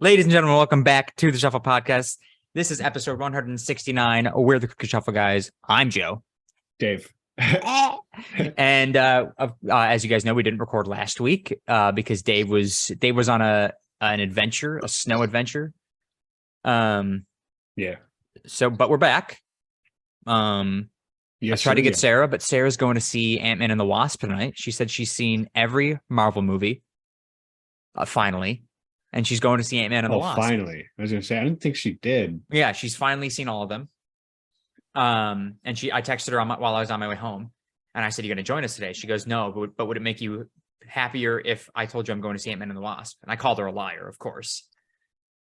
Ladies and gentlemen, welcome back to the Shuffle Podcast. This is episode 169. We're the Crooked Shuffle guys. I'm Joe. Dave. And as you guys know, we didn't record last week because Dave was on an adventure, a snow adventure. Yeah. So, but we're back. Yes, I tried to get Sarah, but Sarah's going to see Ant-Man and the Wasp tonight. She said she's seen every Marvel movie. Finally. And she's going to see Ant-Man and the Wasp. Finally. I was going to say, I didn't think she did. Yeah, she's finally seen all of them. And I texted her while I was on my way home. And I said, "You're going to join us today?" She goes, "No, but would it make you happier if I told you I'm going to see Ant-Man and the Wasp?" And I called her a liar, of course.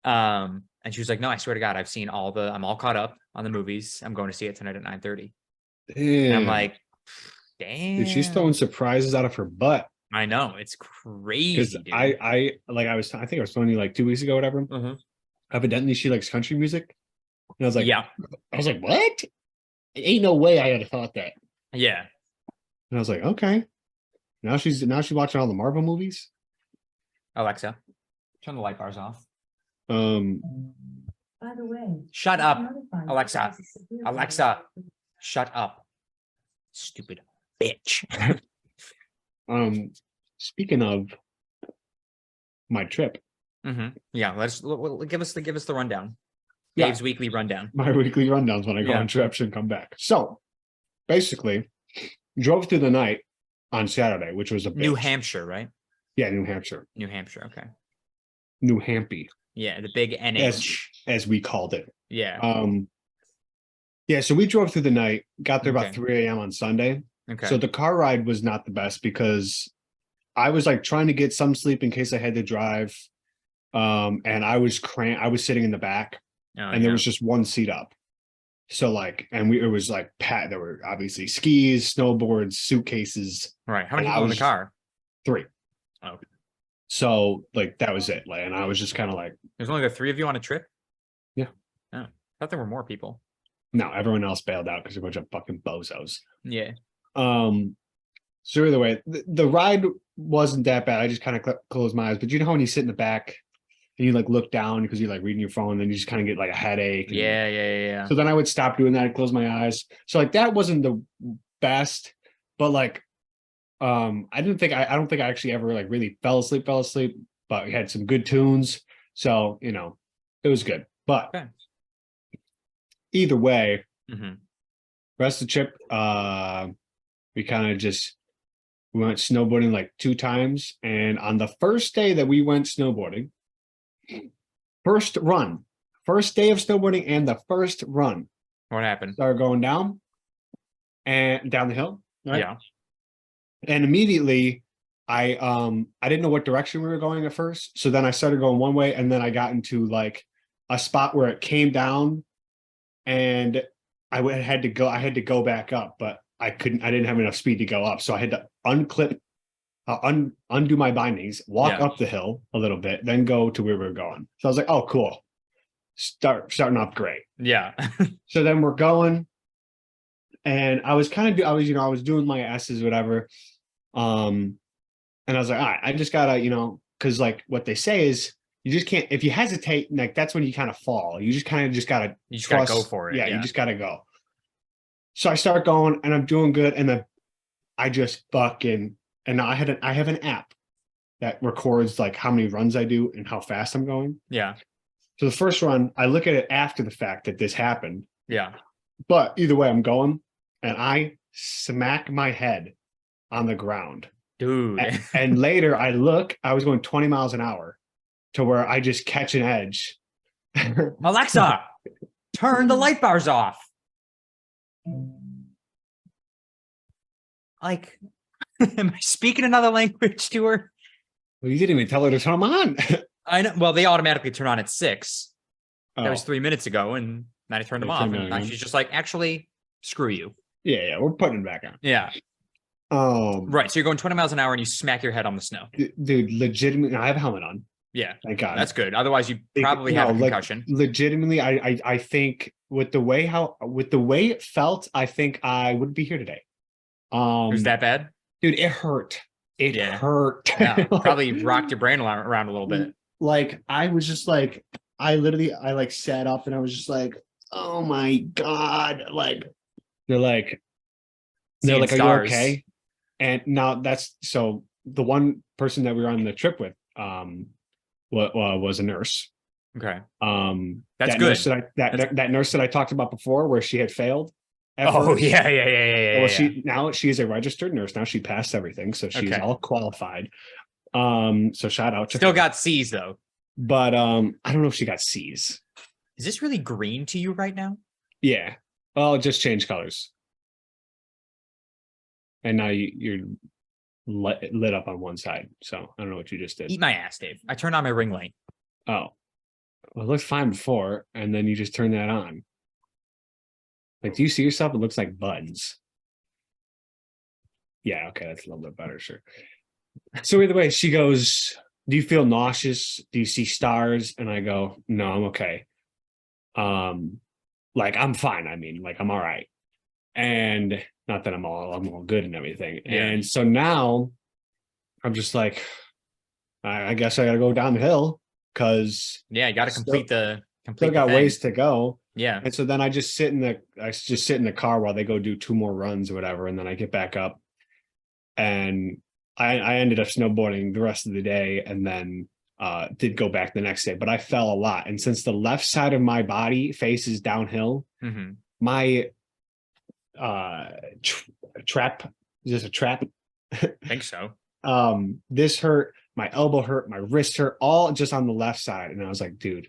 And she was like, "No, I swear to God, I'm all caught up on the movies. I'm going to see it tonight at 9:30. And I'm like, damn. Dude, she's throwing surprises out of her butt. I know, it's crazy. Because dude. I think I was telling you like 2 weeks ago, whatever. Mm-hmm. Evidently, she likes country music. And I was like, yeah. I was like, what? Ain't no way I had thought that. Yeah. And I was like, okay. Now she's watching all the Marvel movies. Alexa, turn the light bars off. By the way, shut up, Alexa. Alexa, shut up. Stupid bitch. Speaking of my trip. Mm-hmm. Yeah, let's give us the rundown. Yeah. Dave's weekly rundown. My weekly rundowns when I go on trips and come back. So basically, drove through the night on Saturday, which was a bitch. New Hampshire, right? Yeah, New Hampshire. New Hampshire, okay. New Hampy. Yeah, the big NH. As we called it. Yeah. Yeah, so we drove through the night, got there about 3 a.m. on Sunday. Okay. So the car ride was not the best because I was like trying to get some sleep in case I had to drive. And I was sitting in the back. And there was just one seat up. So like, it was like there were obviously skis, snowboards, suitcases. Right. How many people in the car? 3. Oh. So like, that was it. Like, and I was just kind of like. There's only the 3 of you on a trip? Yeah. Oh, I thought there were more people. No, everyone else bailed out because they're a bunch of fucking bozos. Yeah. So either way, the ride wasn't that bad. I just kind of closed my eyes. But you know how when you sit in the back and you like look down because you're like reading your phone, and then you just kind of get like a headache. Yeah. So then I would stop doing that and close my eyes. So like that wasn't the best, but like I don't think I actually ever like really fell asleep, but we had some good tunes. So, you know, it was good. But either way, rest of the trip, we kind of we went snowboarding like 2 times. And on the first day that we went snowboarding, first day of snowboarding and the first run. What happened? Started going down the hill. Right? Yeah. And immediately I didn't know what direction we were going at first. So then I started going one way, and then I got into like a spot where it came down, and I had to go back up, but I didn't have enough speed to go up. So I had to undo my bindings, walk up the hill a little bit, then go to where we were going. So I was like, oh, cool. Starting off great. Yeah. So then we're going, and I was doing my S's, whatever. And I was like, all right, I just gotta, cause like what they say is you just can't, if you hesitate, like that's when you kind of fall. You just gotta gotta go for it. Yeah, you just gotta go. So I start going, and I'm doing good. And then I just and now I have an app that records like how many runs I do and how fast I'm going. Yeah. So the first run, I look at it after the fact that this happened. Yeah. But either way, I'm going, and I smack my head on the ground. Dude. And later I was going 20 miles an hour to where I just catch an edge. Alexa, turn the light bars off. Like, am I speaking another language to her? Well, you didn't even tell her to turn them on. I know. Well, they automatically turn on at 6. Oh. That was 3 minutes ago, and then I turned them off. And now she's just like, actually, screw you. Yeah, we're putting it back on. Yeah. Right. So you're going 20 miles an hour and you smack your head on the snow. Dude, legitimately, I have a helmet on. Yeah. Thank God. That's good. Otherwise, you probably have a concussion. Like, legitimately, I think with the way it felt, I think I wouldn't be here today. It was that bad? Dude, it hurt. It hurt. Yeah, probably rocked your brain around a little bit. like I was just like, I like sat up and I was just like, oh my God. Like they're like, Seeing are you stars. okay? And now that's so the one person that we were on the trip with was a nurse. Okay. That good. nurse that nurse that I talked about before where she had failed at Oh first. yeah. Well, she is a registered nurse now. She passed everything, so she's Okay. all qualified. So shout out to Still her. got C's though. But I don't know if she got C's. Is this really green to you right now? Yeah. Well, it just changed colors. And now you're lit up on one side. So I don't know what you just did. Eat my ass, Dave. I turned on my ring light. Oh, well, it looked fine before, and then you just turn that on. Like, do you see yourself? It looks like buttons. Yeah, okay, that's a little bit better, sure. So either way, she goes, do you feel nauseous? Do you see stars? And I go, no, I'm okay. Like I'm fine. I mean, like I'm all right. And not that I'm all good and everything. Yeah. And so now I'm just like, I guess I gotta go down the hill because Yeah, you got to complete the still got thing. ways to go. Yeah. And so then I just sit in the car while they go do 2 more runs or whatever, and then I get back up. And I ended up snowboarding the rest of the day, and then did go back the next day. But I fell a lot, and since the left side of my body faces downhill, Mm-hmm. my trap is this a trap? I think so. This hurt, my elbow hurt, my wrist hurt, all just on the left side. And I was like, dude,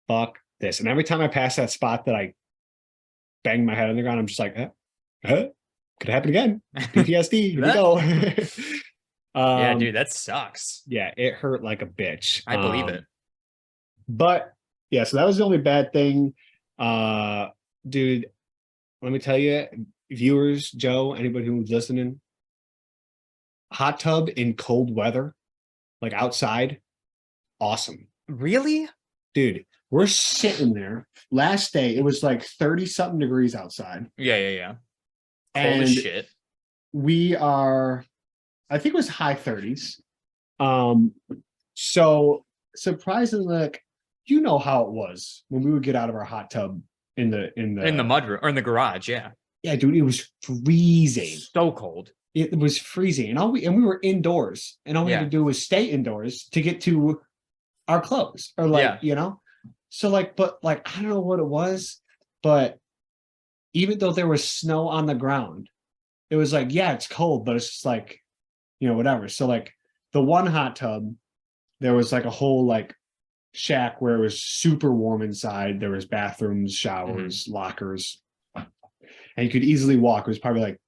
fuck this. And every time I pass that spot that I banged my head on the ground, I'm just like, could happen again. PTSD, here we go. Yeah, dude, that sucks. Yeah, it hurt like a bitch. I believe it. But yeah, so that was the only bad thing. Dude, let me tell you, viewers, Joe, anybody who's listening, hot tub in cold weather, like outside, awesome. Really? Dude, we're sitting there. Last day, it was like 30 something degrees outside. Yeah. Cold And as shit. we are, I think it was high 30s. So surprisingly, like, you know how it was when we would get out of our hot tub in the mud room or in the garage. Yeah. Yeah, dude, it was freezing. So cold. It was freezing, and we were indoors, and all we had to do was stay indoors to get to our clothes, or like so like, but like I don't know what it was, but even though there was snow on the ground, it was like, yeah, it's cold, but it's just like, whatever. So like the one hot tub, there was like a whole like shack where it was super warm inside. There was bathrooms, showers, lockers, and you could easily walk. It was probably like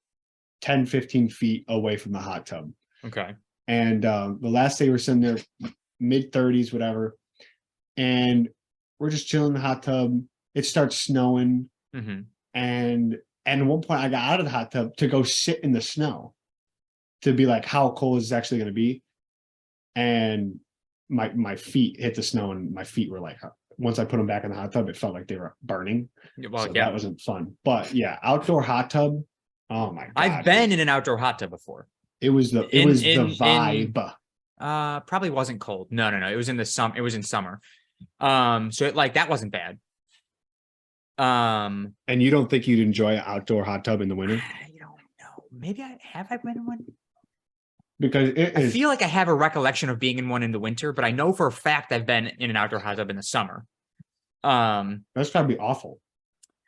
10, 15 feet away from the hot tub. Okay. And the last day we were sitting there, mid 30s, whatever. And we're just chilling in the hot tub. It starts snowing. Mm-hmm. And at one point I got out of the hot tub to go sit in the snow to be like, how cold is it actually going to be? And my feet hit the snow, and my feet were like, once I put them back in the hot tub, it felt like they were burning. Well, so that wasn't fun. But yeah, outdoor hot tub. Oh my God. I've been in an outdoor hot tub before. It was the vibe. Probably wasn't cold. No. It was in the summer. It was in summer. So it, like that wasn't bad. And you don't think you'd enjoy an outdoor hot tub in the winter? I don't know. Maybe I've been in one. Because I feel like I have a recollection of being in one in the winter, but I know for a fact I've been in an outdoor hot tub in the summer. That's probably awful.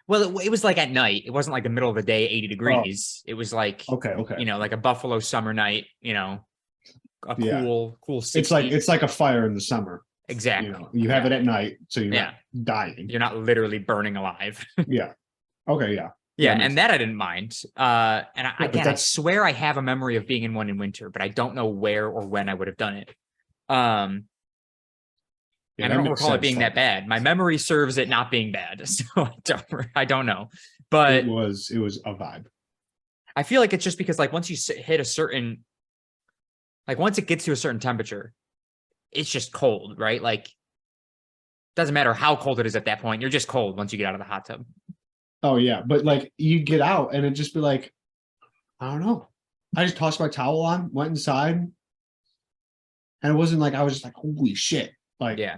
Well, it was like at night. It wasn't like the middle of the day, 80 degrees. It was like okay, like a Buffalo summer night. A cool. 60. It's like a fire in the summer. Exactly. You have it at night, so you're not dying. You're not literally burning alive. Yeah. Okay. Yeah. Yeah, and that I didn't mind. And I swear I have a memory of being in one in winter, but I don't know where or when I would have done it. And I don't recall it being that bad. My memory serves it not being bad, so I don't know. But it was a vibe. I feel like it's just because like once you hit a certain, like once it gets to a certain temperature, it's just cold, right? Like doesn't matter how cold it is at that point. You're just cold once you get out of the hot tub. Oh yeah, but like you get out and it just be like, I don't know. I just tossed my towel on, went inside, and it wasn't like I was just like, holy shit. Like, Yeah.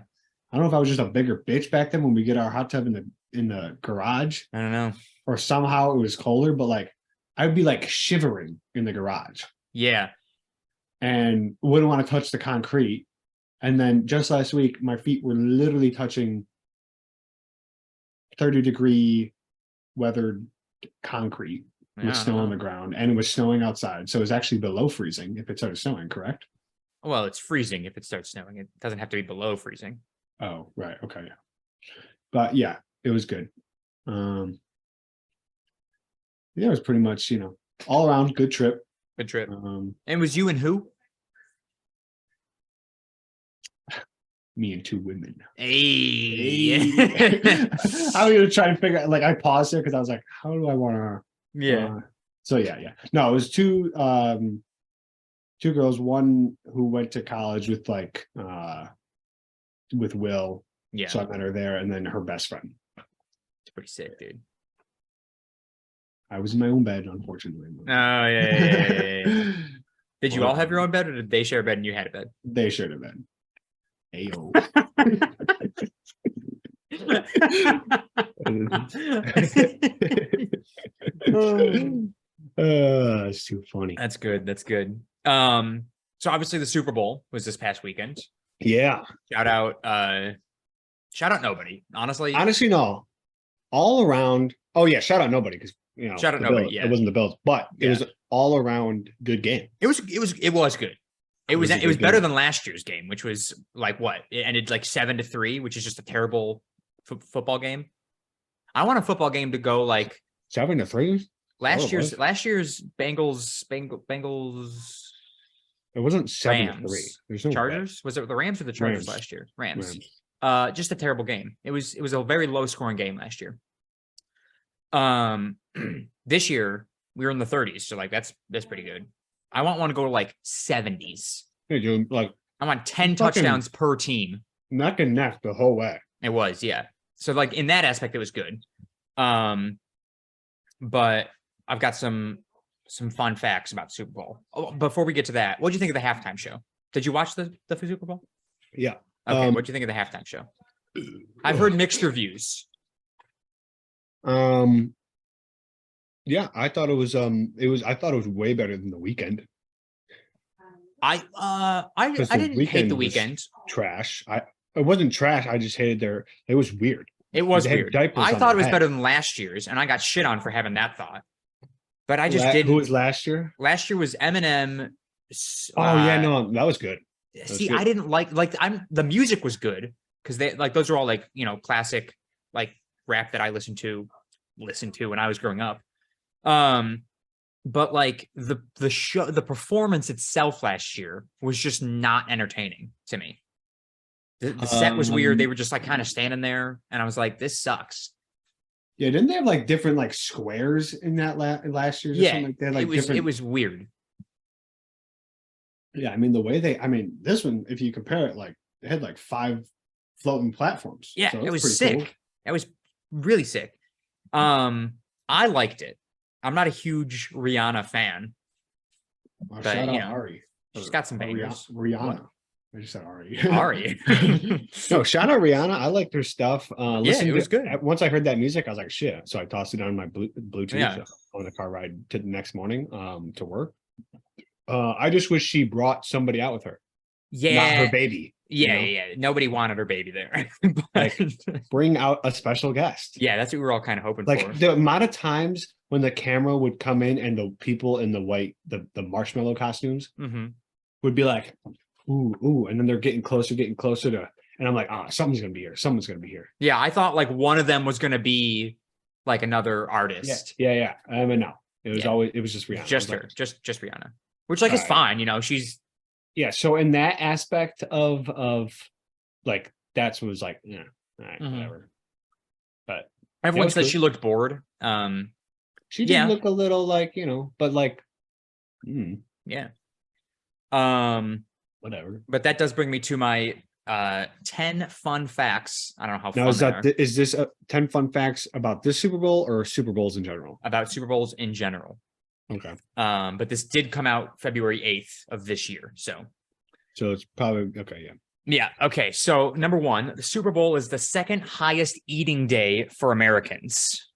I don't know if I was just a bigger bitch back then when we get our hot tub in the garage, I don't know. or somehow it was colder, but like I'd be like shivering in the garage Yeah. and wouldn't want to touch the concrete. And then just last week, my feet were literally touching 30-degree weathered concrete with snow on the ground, and it was snowing outside. So it was actually below freezing if it started snowing, correct? Well, it's freezing if it starts snowing. It doesn't have to be below freezing. Oh, right. Okay. Yeah. But yeah, it was good. Yeah, it was pretty much, all around good trip. Good trip. And it was you and who? Me and two women. Hey. I was gonna try and figure out, like, I paused there because I was like, how do I want to? Yeah. So yeah. No, it was two girls. One who went to college with with Will. Yeah. So I met her there, and then her best friend. It's pretty sick, dude. I was in my own bed, unfortunately. Oh, yeah. Did you all have your own bed, or did they share a bed and you had a bed? They shared a bed. Ayo. It's too funny. That's good. That's good. So obviously the Super Bowl was this past weekend. Yeah. Shout out nobody. Honestly, No. All around. Oh yeah, shout out nobody, because Shout out the nobody, Bills- yeah. It wasn't the Bills, but it was all around good game. it was good. It was It was a it was good better game. than last year's game, which was like what? It ended like 7-3, which is just a terrible football game. I want a football game to go like 7-3. last Oh, it year's was? Bengals It wasn't 7-3. Rams There's no Chargers. Was it the Rams or the Chargers Rams. last year? Rams. Rams. Just a terrible game. It was a very low scoring game last year. This year we were in the 30s, so like that's pretty good. I want one to go to like 70s. Hey, dude, like I want 10 Fucking- touchdowns per team. neck and neck the whole way. It was, yeah. So like in that aspect, it was good. But I've got some fun facts about Super Bowl. Oh, before we get to that, what did you think of the halftime show? Did you watch the Super Bowl? Yeah. Okay, what do you think of the halftime show? I've heard mixed reviews. Yeah, I thought it was I thought it was way better than the weekend. I Because the didn't hate the weekend weekend. was Trash. It wasn't trash. I just hated it was weird. It was They had weird. diapers I on thought their it was head. better than last year's, and I got shit on for having that thought. But I just Who didn't. was last year? Last year was Eminem. Oh yeah, no, that was good. See, good. I didn't like the music was good because they like those are all like classic like rap that I listened to when I was growing up. But like the show, the performance itself last year was just not entertaining to me. The set was weird. They were just like kind of standing there, and I was like, "This sucks." Yeah, didn't they have like different like squares in that last year's? Or Yeah, something like that? Like it was weird. Yeah, I mean this one, if you compare it, like it had like 5 floating platforms. Yeah, So it was pretty sick. cool. It was really sick. I liked it. I'm not a huge Rihanna fan. Well, But, shout out you know, Ari. She's got some bangers. Rihanna. I just said Ari. Ari. No, shout out Rihanna. I liked her stuff. It was good. Once I heard that music, I was like, shit. So I tossed it on my Bluetooth Yeah. on the car ride to the next morning to work. I just wish she brought somebody out with her, not Yeah. her baby. Yeah, know? yeah. Nobody wanted her baby there. But- Like, Bring out a special guest. yeah, that's what we were all kind of hoping Like for. the amount of times when the camera would come in and the people in the white, the marshmallow costumes Hmm. would be like, ooh, and then they're getting closer to, and I'm like, something's gonna be here. Someone's gonna be here. Yeah, I thought like one of them was going to be like another artist. Yeah. But no, it was Yeah. always, it was just Rihanna. Just I was her, like, just Rihanna, which like is Alright. fine. She's yeah. So in that aspect of like, that's what was like, yeah, all right, Mhm. whatever. everyone was said cool. she looked bored. She did Yeah. look a little like, but like, Yeah. whatever. But that does bring me to my 10 fun facts. I don't know how Now, fun they are, is this 10 fun facts about this Super Bowl or Super Bowls in general? about Super Bowls in general. Okay. But this did come out February 8th of this year. So So it's probably, okay, yeah. Yeah. Okay. So number one, the Super Bowl is the second highest eating day for Americans.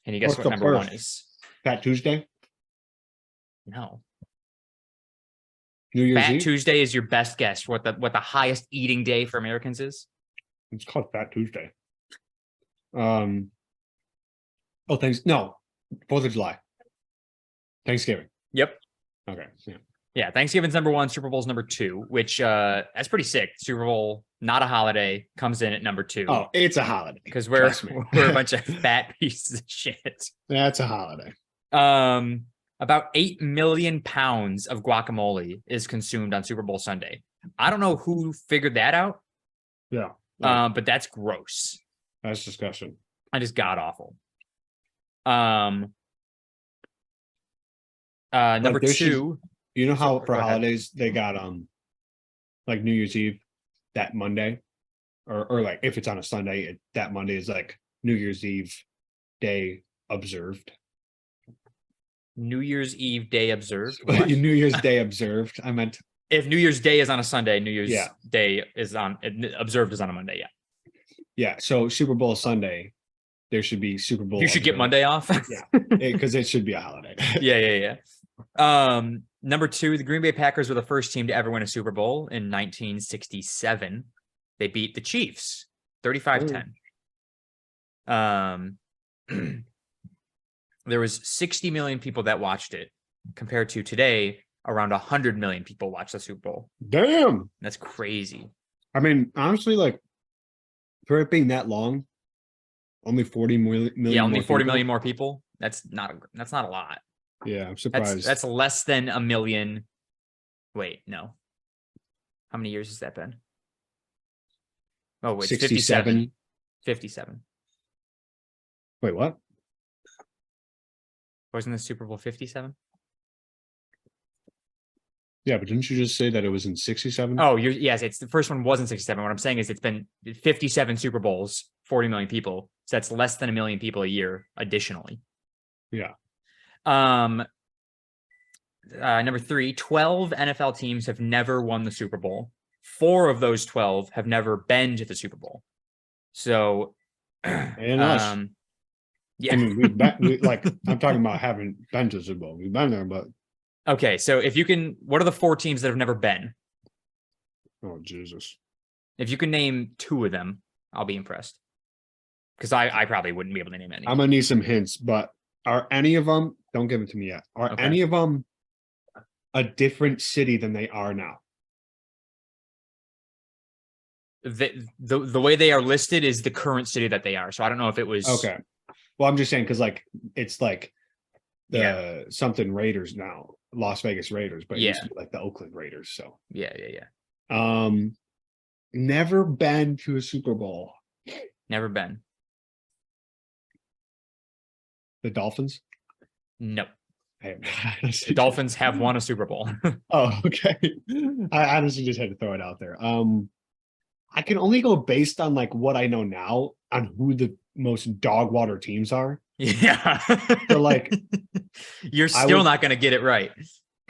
Can you guess What's what the number one first? is? Fat Tuesday, No. New Year's Fat Eve. Tuesday is your best guess. What the highest eating day for Americans is? It's called Fat Tuesday. Oh, thanks. No, 4th of July. Thanksgiving. Yep. Okay. Yeah. Yeah. Thanksgiving's number one. Super Bowl's number two, which that's pretty sick. Super Bowl, not a holiday, comes in at number two. Oh, it's a holiday. because we're trust me. we're a bunch of fat pieces of shit. That's a holiday. About 8 million pounds of guacamole is consumed on Super Bowl Sunday. I don't know who figured that out, Yeah. but that's gross. That's disgusting. I just god awful. Number there should- two, You know how So- for go ahead. holidays they got like New Year's Eve that Monday, or like if it's on a Sunday, that Monday is like New Year's Eve day observed. New Year's Eve day observed. What? New Year's Day observed. I meant If New Year's Day is on a Sunday, New Year's Yeah. Day is on observed is on a Monday. Yeah, yeah. So Super Bowl Sunday, there should be Super Bowl. you should get Monday off. because it should be a holiday. Yeah. Number two, the Green Bay Packers were the first team to ever win a Super Bowl in 1967. They beat the Chiefs 35-10. There was 60 million people that watched it compared to today, around 100 million people watch the Super Bowl. Damn. That's crazy. I mean, honestly, like for it being that long, only 40 million. Yeah, only more 40 people? million more people. That's not a lot. Yeah, I'm surprised. That's less than a million. Wait, no. How many years has that been? Oh, it's 57. 57. Wait, what? Wasn't the Super Bowl 57? Yeah, but didn't you just say that it was in 67? Oh, yes, it's the first one wasn't 67. What I'm saying is it's been 57 Super Bowls, 40 million people. So that's less than a million people a year additionally. Yeah. Number three, 12 NFL teams have never won the Super Bowl. 4 of those 12 have never been to the Super Bowl. So, And us. yeah. I mean, we've been, like, I'm talking about having been to Super Bowl. We've been there, but Okay, so if you can, what are the 4 teams that have never been? oh Jesus. If you can name 2 of them, I'll be impressed. Because I probably wouldn't be able to name any. I'm gonna need some hints, but are any of them? Don't give it to me yet. Are Okay. any of them a different city than they are now? The way they are listed is the current city that they are. So I don't know if it was Okay. Well, I'm just saying because like it's like the Yeah. something Raiders now, Las Vegas Raiders, but it used Yeah. to be like the Oakland Raiders. So Yeah. never been to a Super Bowl. Never been. The Dolphins. No. I The Dolphins have won a Super Bowl. Oh, okay. I honestly just had to throw it out there. I can only go based on like what I know now on who the most dog water teams are. Yeah. So like, you're I still would- not going to get it right.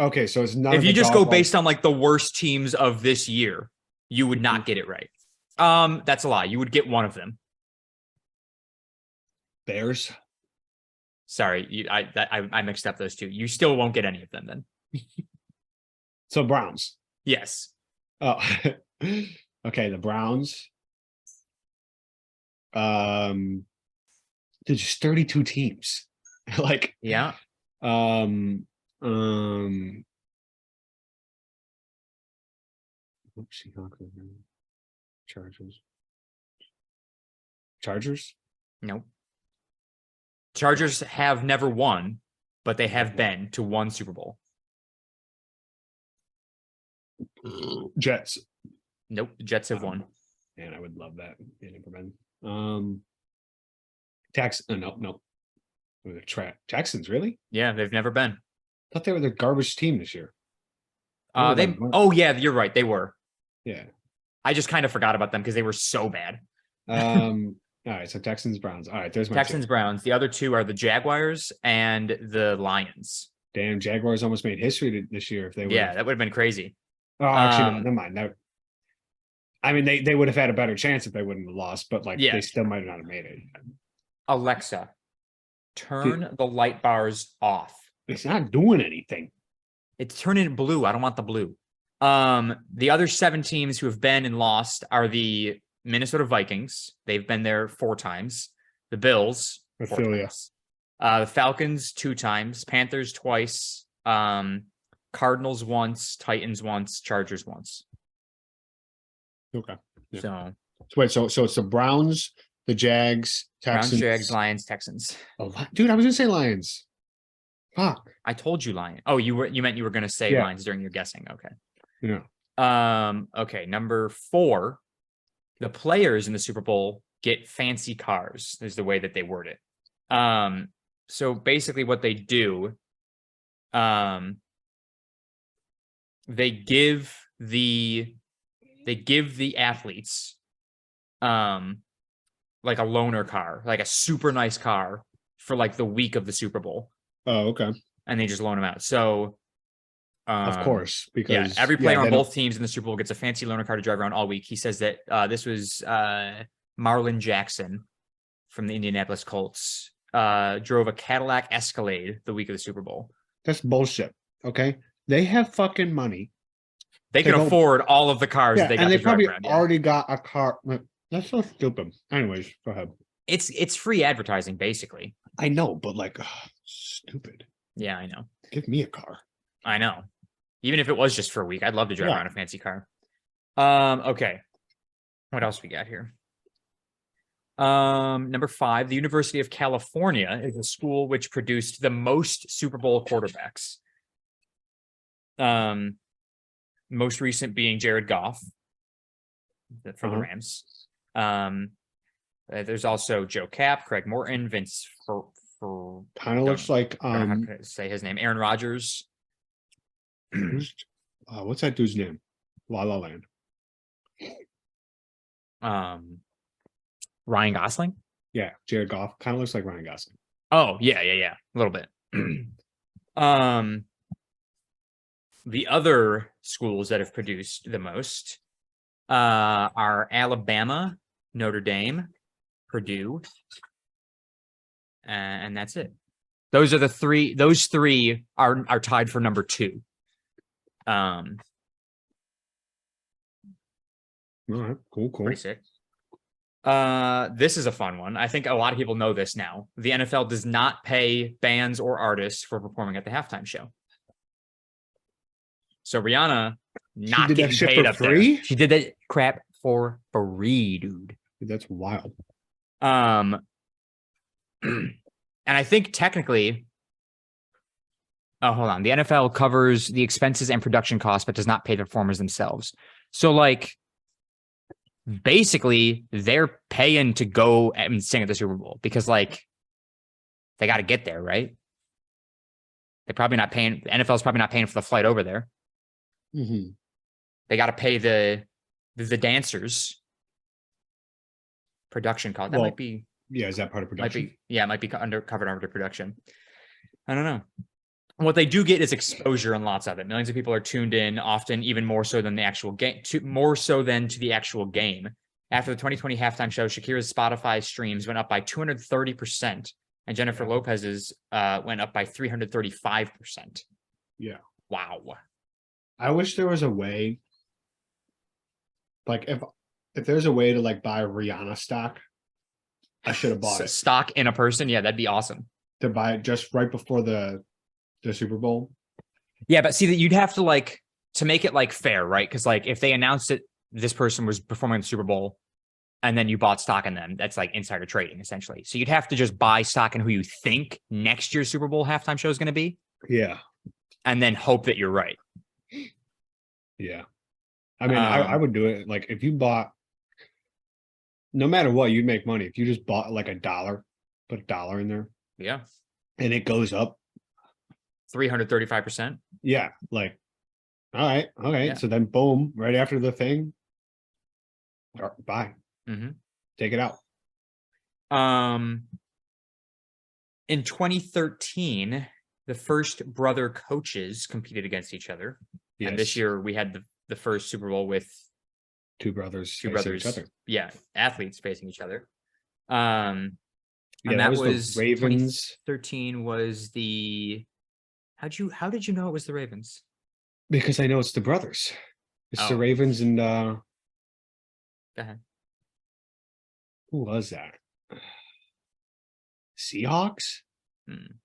okay, so it's not. If you just go based on like the worst teams of this year, you would not get it right. That's a lie. You would get one of them. Bears. Sorry, I mixed up those two. You still won't get any of them then. So Browns. Yes. Oh, okay. The Browns. There's just 32 teams. Like, Yeah. oops, Chargers. Nope. Chargers have never won, but they have been to one Super Bowl. Jets. Nope. The Jets have won. And I would love that. They never been. No. Texans, really? Yeah, they've never been. Thought they were the garbage team this year. Oh, They. they weren't. Oh yeah, you're right. They were. Yeah. I just kind of forgot about them because they were so bad. All right, so Texans, Browns. All right, there's my Texans, two. Browns. The other two are the Jaguars and the Lions. Damn, Jaguars almost made history this year if they were. Yeah, that would have been crazy. Oh, actually, no, Um, never mind. I mean, they would have had a better chance if they wouldn't have lost, but like Yeah. they still might not have made it. Alexa, turn the light bars off. It's not doing anything. It's turning blue. I don't want the blue. The other 7 teams who have been and lost are the Minnesota Vikings. They've been there 4 times. The Bills, 4 Ophelia. times. The Falcons 2 times. Panthers twice. Cardinals once. Titans once. Chargers once. Okay. Yeah. So Wait, so it's the Browns, the Jags, Browns, Texans. Jags, Lions, Texans. Dude, I was gonna say Lions. Fuck. I told you Lion. Oh, you meant you were going to say Yeah. Lions during your guessing. Okay. Yeah. Okay, number 4, the players in the Super Bowl get fancy cars, is the way that they word it. So basically what they do, they give the athletes like a loaner car, like a super nice car for like the week of the Super Bowl, Oh, okay. and they just loan them out. So Of course, yeah, because every player on they don't- both teams in the Super Bowl gets a fancy loaner car to drive around all week. He says that this was Marlon Jackson from the Indianapolis Colts drove a Cadillac Escalade the week of the Super Bowl. That's bullshit. Okay, they have fucking money. They They can don't- afford all of the cars Yeah, they got and to they drive probably around. Yeah. already got a car. That's so stupid. Anyways, go ahead. It's free advertising, basically. I know, but like, stupid. Yeah, I know. Give me a car. I know. Even if it was just for a week, I'd love to drive Yeah. around a fancy car. Okay. What else we got here? Number 5, the University of California is a school which produced the most Super Bowl quarterbacks. Most recent being Jared Goff from the Rams. There's also Joe Cap, Craig Morton, Vince for Kind of looks like I don't know how to say his name, Aaron Rodgers. what's that dude's name? La La Land. Ryan Gosling. Yeah, Jared Goff kind of looks like Ryan Gosling. Oh, yeah, a little bit. The other schools that have produced the most are Alabama, Notre Dame, Purdue, and that's it. Those are the 3. Those 3 are tied for number 2. All right, cool. Pretty sick. This is a fun one. I think a lot of people know this now. The NFL does not pay bands or artists for performing at the halftime show. So Rihanna not did that getting shit paid for up free? there. She did that crap for free, dude. Dude, that's wild. And I think technically, oh, hold on. The NFL covers the expenses and production costs, but does not pay the performers themselves. So like, basically they're paying to go and sing at the Super Bowl because like they got to get there, right? They're probably not paying. The NFL's probably not paying for the flight over there. Mm-hmm. They got to pay the dancers production cost. That Well, might be Yeah, is that part of production? it might be covered under production. I don't know. What they do get is exposure and lots of it. Millions of people are tuned in, often even more so than the actual game, more so than to the actual game. After the 2020 halftime show, Shakira's Spotify streams went up by 230%, and Jennifer Lopez's went up by 335%. Yeah. Wow. I wish there was a way, like if there's a way to like buy Rihanna stock, I should have bought it. Stock in a person, yeah, that'd be awesome. To buy it just right before the Super Bowl. Yeah, but see that you'd have to like to make it like fair, right? Because like if they announced it, this person was performing in the Super Bowl, and then you bought stock in them, that's like insider trading essentially. So you'd have to just buy stock in who you think next year's Super Bowl halftime show is going to be, Yeah. and then hope that you're right. Yeah. I mean, I would do it. Like if you bought, no matter what, you'd make money. If you just bought like $1, put $1 in there Yeah, and it goes up. 335%. Yeah. Like, all right. Okay. Yeah. So then boom, right after the thing, buy, Mm-hmm. take it out. In 2013, the first brother coaches competed against each other, and this Yes. year we had the first Super Bowl with Two brothers. Two facing brothers. each other. Yeah, athletes facing each other. Yeah, And that was the Ravens 2013 was the. How did you know it was the Ravens? because I know it's the brothers. It's the Oh. Ravens and Go ahead. who was that? Seahawks? Hmm.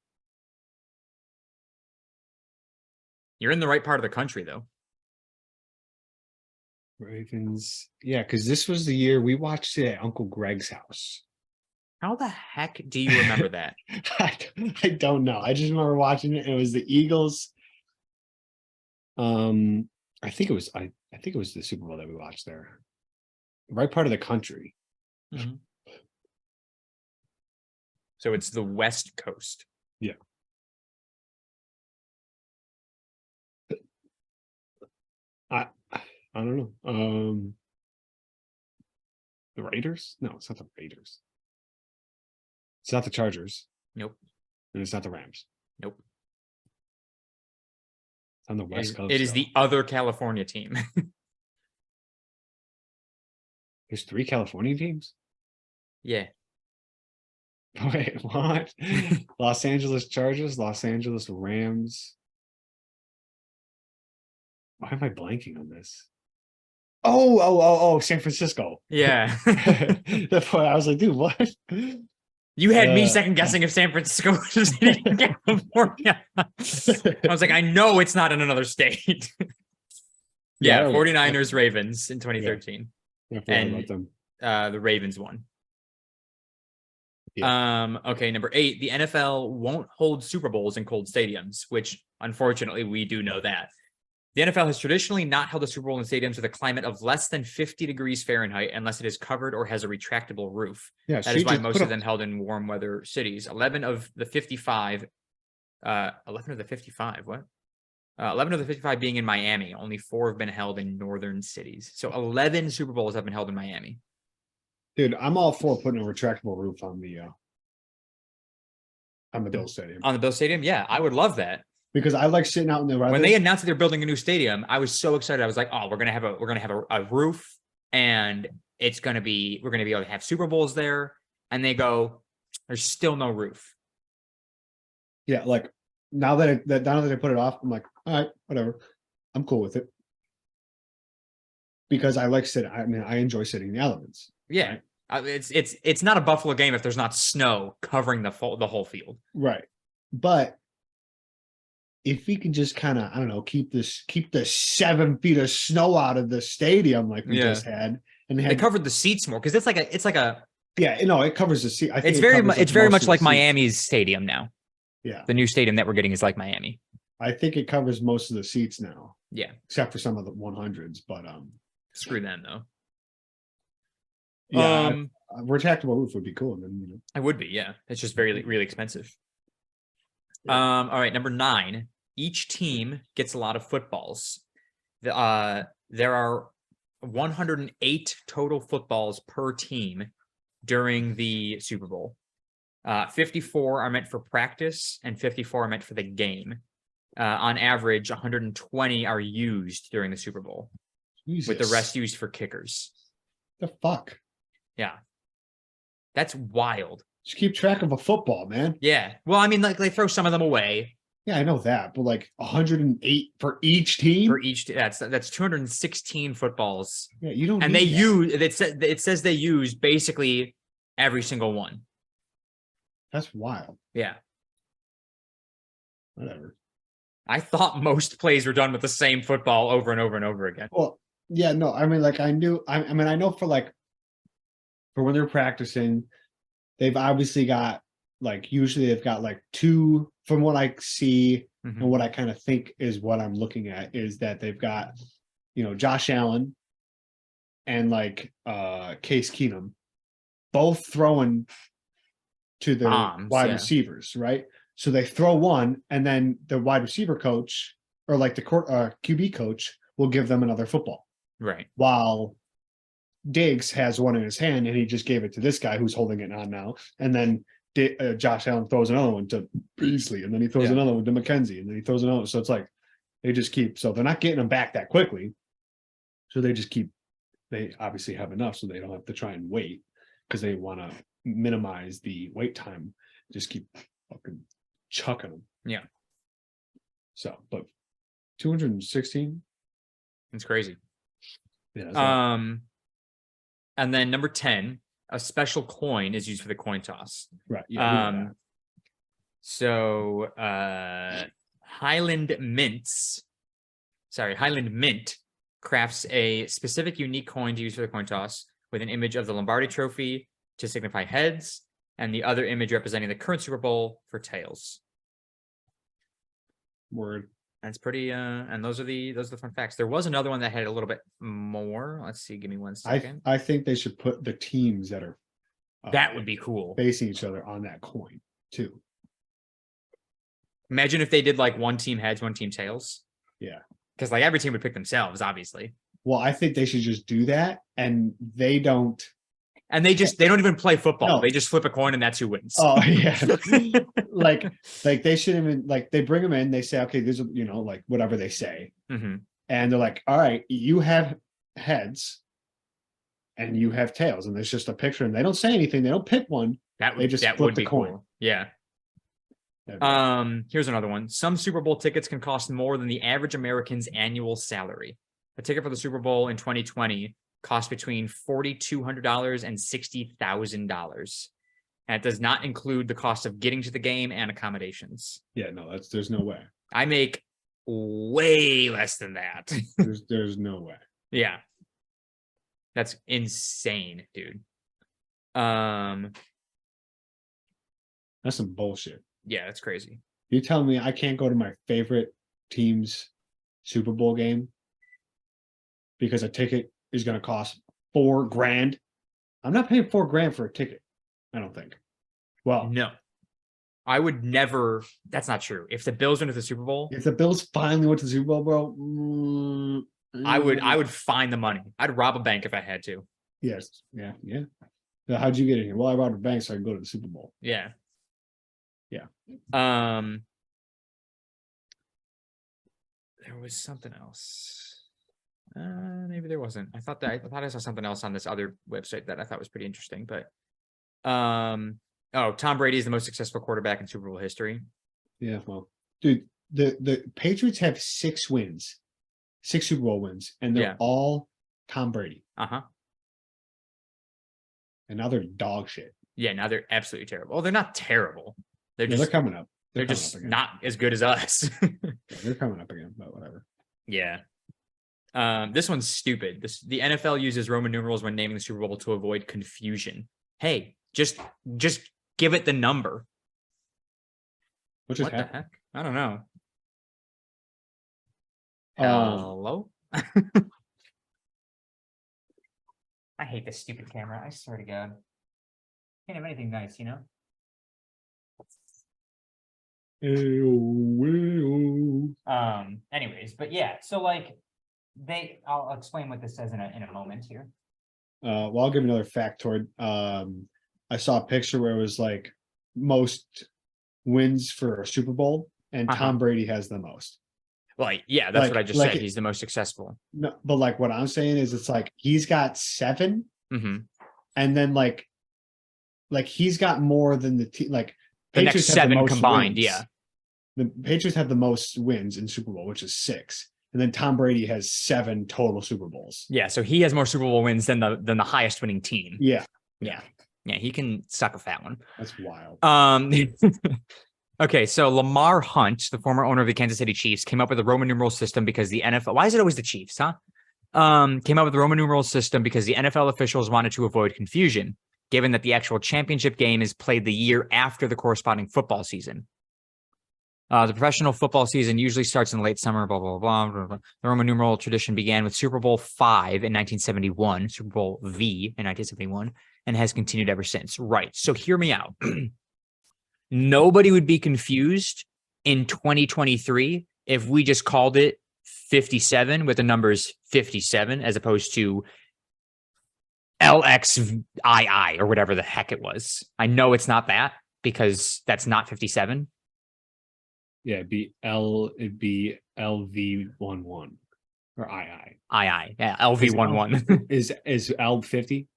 You're in the right part of the country, though. Ravens. Yeah, because this was the year we watched it at Uncle Greg's house. How the heck do you remember that? I don't know. I just remember watching it. And it was the Eagles. I think it was the Super Bowl that we watched there. The right part of the country. So it's the West Coast. Yeah. I don't know. The Raiders? No, it's not the Raiders. It's not the Chargers. Nope. And it's not the Rams. Nope. It's on the West Coast. It is though. the other California team. There's 3 California teams? Yeah. Wait, what? Los Angeles Chargers, Los Angeles Rams. Why am I blanking on this? Oh, San Francisco. Yeah. That's why I was like, dude, what? You had me Uh, second guessing if San Francisco was in California. I was like, I know it's not in another state. Yeah, 49ers Ravens in 2013. I forgot and- about them. The Ravens won. Okay, number 8, the NFL won't hold Super Bowls in cold stadiums, which unfortunately we do know that. The NFL has traditionally not held a Super Bowl in stadiums with a climate of less than 50 degrees Fahrenheit unless it is covered or has a retractable roof. Yeah, That is why most of them held in warm weather cities. 11 of the 55 what? 11 of the 55 being in Miami. Only 4 have been held in northern cities. So 11 Super Bowls have been held in Miami. Dude, I'm all for putting a retractable roof on the Bill Stadium On the Bill Stadium? Yeah, I would love that. because I like sitting out in the weather. When they announced that they're building a new stadium, I was so excited. I was like, "Oh, we're gonna have a roof, and we're gonna be able to have Super Bowls there." And they go, "There's still no roof." Yeah, like now that they put it off, I'm like, all right, whatever. I'm cool with it. Because I like sitting. I mean, I enjoy sitting in the elements. Yeah, Right. it's not a Buffalo game if there's not snow covering the whole field. Right. But if we can just kind of, I don't know, keep the 7 feet of snow out of the stadium like we Yeah. just had, and They covered the seats more because it's like a. yeah, no, it covers the seat. I think It's it very covers, much. like, It's very most much of the like seats. Miami's stadium now. Yeah, The new stadium that we're getting is like Miami. I think it covers most of the seats now, Yeah, except for some of the 100s. But screw them though. yeah, a retractable roof would be cool. And then It would be, yeah. It's just really expensive. Yeah. All right, number 9. Each team gets a lot of footballs. There are 108 total footballs per team during the Super Bowl. 54 are meant for practice, and 54 are meant for the game. On average, 120 are used during the Super Bowl, with the Jesus. rest used for kickers. The fuck. Yeah, that's wild. Just keep track of a football, man. Yeah. Well, I mean, like they throw some of them away. Yeah, I know that, but like 108 for each team. For each that's 216 footballs, Yeah, you don't. and they need that. use it says they use basically every single one. That's wild. Yeah, Whatever. I thought most plays were done with the same football over and over and over again. Well, yeah, no, I mean, like I knew. I mean, I know for when they're practicing, they've obviously got usually they've got 2 from what I see Mhm. and what I kind of think is what I'm looking at is that they've got, Josh Allen and Case Keenum both throwing to the Bombs, wide yeah. receivers, right? So they throw one, and then the wide receiver coach or the QB coach will give them another football, Right. while Diggs has one in his hand and he just gave it to this guy who's holding it on now, and then Josh Allen throws another one to Beasley, and then he throws Yeah. another one to McKenzie, and then he throws another. So it's like they just keep. So they're not getting them back that quickly. So they just keep they obviously have enough, so they don't have to try and wait because they want to minimize the wait time. Just keep fucking chucking them. Yeah. So, but 216. It's crazy. Yeah. That's a lot. And then number 10, a special coin is used for the coin toss. Right. Yeah. we know that. So Highland Mint crafts a specific unique coin to use for the coin toss with an image of the Lombardi Trophy to signify heads, and the other image representing the current Super Bowl for tails. Word. That's pretty and those are the fun facts. There was another one that had a little bit more. Let's see, give me 1 second. I think they should put the teams that are That would be cool. facing each other on that coin too. Imagine if they did like one team heads, one team tails. Yeah. Because like every team would pick themselves, obviously. Well, I think they should just do that, and they don't. And they don't even play football. No. They just flip a coin and that's who wins. Oh yeah, like they shouldn't even like they bring them in. They say, okay, there's a like whatever they say, Mhm. and they're like, all right, you have heads, and you have tails, and there's just a picture, and they don't say anything. They don't pick one. That They would just that flip would the be coin. cool. Yeah. That'd be- Here's another one. Some Super Bowl tickets can cost more than the average American's annual salary. A ticket for the Super Bowl in 2020 cost between $4,200 and $60,000. And it does not include the cost of getting to the game and accommodations. yeah, no, there's no way. I make way less than that. There's no way. Yeah. That's insane, dude. That's some bullshit. Yeah, that's crazy. You tell me I can't go to my favorite team's Super Bowl game because a ticket is going to cost $4,000. I'm not paying $4,000 for a ticket. I don't think. Well, No. I would never. That's not true. If the Bills went to the Super Bowl, if the Bills finally went to the Super Bowl, bro, I would find the money. I'd rob a bank if I had to. Yes, yeah. Now, how'd you get in here? Well, I robbed a bank so I could go to the Super Bowl. Yeah. Yeah. There was something else. Maybe there wasn't. I thought I saw something else on this other website that I thought was pretty interesting. But Tom Brady is the most successful quarterback in Super Bowl history. Yeah, well, dude, the Patriots have 6 wins, 6 Super Bowl wins, and they're Yeah. all Tom Brady. Uh-huh. And now they're dog shit. Yeah, now they're absolutely terrible. Well, they're not terrible. They're Yeah, just they're coming up. they're coming just up again. not as good as us. Yeah, they're coming up again, but whatever. Yeah. This one's stupid. The NFL uses Roman numerals when naming the Super Bowl to avoid confusion. Hey, just give it the number. What just What the happened? heck? I don't know. Um, Hello? I hate this stupid camera. I swear to God. Can't have anything nice, you know? Anyways, but yeah, so like I'll explain what this says in a moment here. Well, I'll give another factoid. I saw a picture where it was like most wins for a Super Bowl, and Uh-huh. Tom Brady has the most. Like, yeah, that's Like- what I just like said. it- He's the most successful. No, but like what I'm saying is, it's like he's got 7, Mm-hmm. and then like he's got more than the team. Like The next Patriots have 7 most combined, wins. yeah. The Patriots have the most wins in Super Bowl, which is 6, and then Tom Brady has 7 total Super Bowls. Yeah, so he has more Super Bowl wins than the highest winning team. Yeah, Yeah. Yeah, he can suck a fat one. that's wild. Okay, so Lamar Hunt, the former owner of the Kansas City Chiefs, came up with a Roman numeral system because the NFL. Why is it always the Chiefs, huh? Came up with the Roman numeral system because the NFL officials wanted to avoid confusion, given that the actual championship game is played the year after the corresponding football season. The professional football season usually starts in the late summer, blah, blah, blah, blah, blah. The Roman numeral tradition began with Super Bowl V in 1971, Super Bowl V in 1971, and has continued ever since. Right. So hear me out. Nobody would be confused in 2023 if we just called it 57 with the numbers 57 as opposed to LXII or whatever the heck it was. I know it's not that because that's not 57. Yeah, it'd be LV11. or II? Yeah, LV11. Is L 50?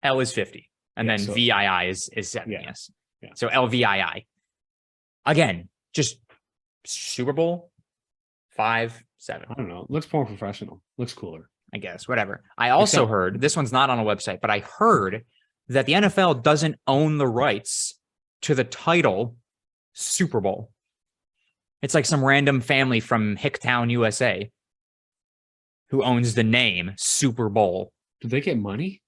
L is 50. And Yeah, then so- VII is 7, Yeah. yes. Yeah. So LVII. Again, just Super Bowl 5, 7. I don't know. Looks more professional. Looks cooler. I guess, whatever. I also Except- heard, this one's not on a website, but I heard that the NFL doesn't own the rights to the title Super Bowl. It's like some random family from Hicktown, USA, who owns the name Super Bowl. Do they get money?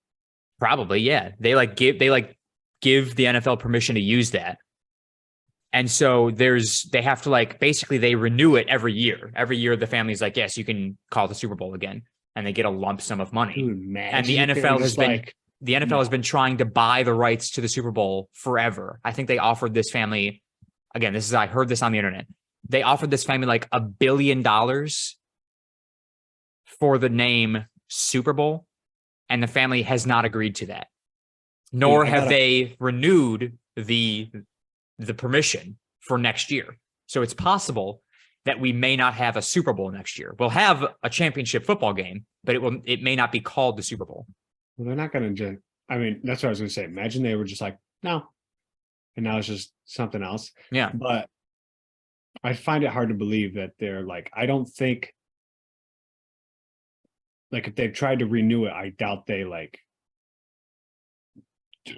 Probably, yeah. They give the NFL permission to use that. And so they have to basically they renew it every year. Every year the family's like, yes, you can call the Super Bowl again. And they get a lump sum of money. Dude, And the NFL has been trying to buy the rights to the Super Bowl forever. I think they offered this family, again, I heard this on the internet. They offered this family like $1 billion for the name Super Bowl, and the family has not agreed to that. Nor have they renewed the permission for next year. So it's possible that we may not have a Super Bowl next year. We'll have a championship football game, but it may not be called the Super Bowl. Well, they're not going to. I mean, that's what I was going to say. Imagine they were just like, no, and now it's just something else. Yeah. But I find it hard to believe that they're like. I don't think. Like if they've tried to renew it, I doubt they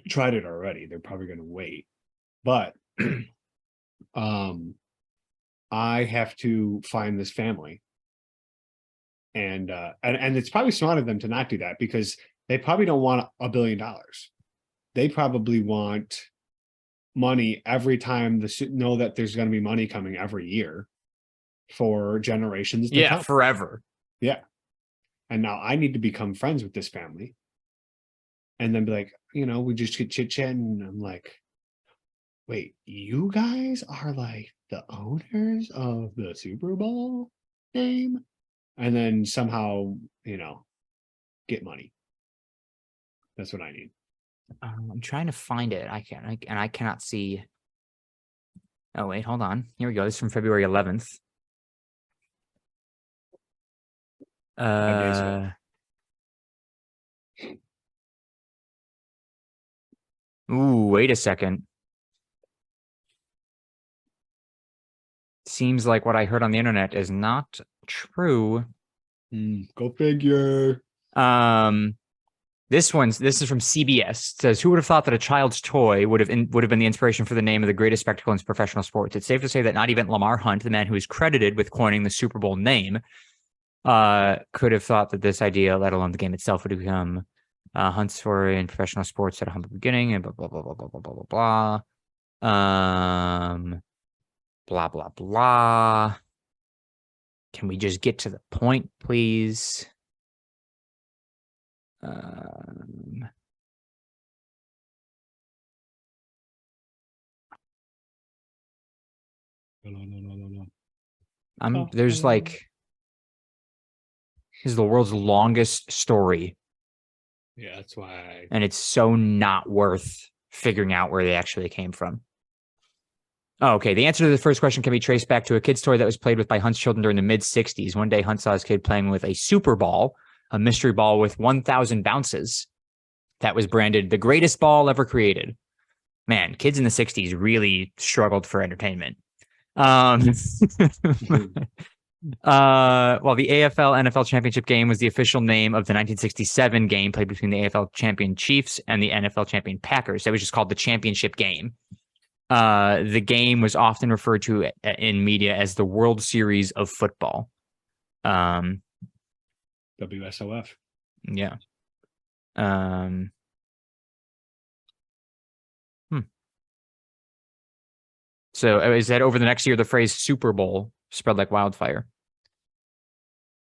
tried it already. They're probably going to wait. But I have to find this family. And it's probably smart of them to not do that because they probably don't want $1 billion. They probably want money every time know that there's going to be money coming every year for generations to come. Forever. Yeah. And now I need to become friends with this family. And then be like, we just get chit-chatting. And I'm like, wait, you guys are like the owners of the Super Bowl name? And then somehow, get money. That's what I need. I'm trying to find it. I cannot see. Oh, wait, hold on. Here we go. This is from February 11th. 5 days ago. Ooh, wait a second. Seems like what I heard on the internet is not true. Go figure. This is from CBS. It says, who would have thought that a child's toy would have been the inspiration for the name of the greatest spectacle in professional sports? It's safe to say that not even Lamar Hunt, the man who is credited with coining the Super Bowl name, could have thought that this idea, let alone the game itself, would become Hunt's story in professional sports at a humble beginning, and blah blah blah blah blah blah blah blah blah blah blah. Can we just get to the point, please? There's this is the world's longest story. Yeah, that's why. And it's so not worth figuring out where they actually came from. Oh, okay. The answer to the first question can be traced back to a kid's toy that was played with by Hunt's children during the mid-'60s. One day, Hunt saw his kid playing with a super ball, a mystery ball with 1,000 bounces that was branded the greatest ball ever created. Man, kids in the 60s really struggled for entertainment. Well, the AFL-NFL Championship game was the official name of the 1967 game played between the AFL champion Chiefs and the NFL champion Packers. It was just called the championship game. The game was often referred to in media as the World Series of Football. WSOF. Yeah. So is that over the next year, the phrase Super Bowl spread like wildfire?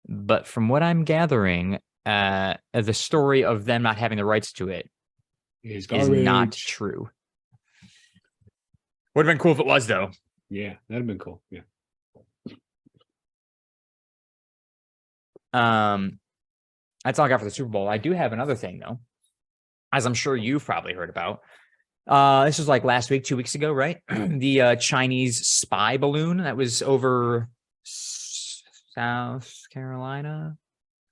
But from what I'm gathering, the story of them not having the rights to it is not true. Would have been cool if it was, though. Yeah, that'd have been cool. Yeah. That's all I got for the Super Bowl. I do have another thing, though, as I'm sure you've probably heard about. This was like last week, 2 weeks ago, right? The Chinese spy balloon that was over South Carolina,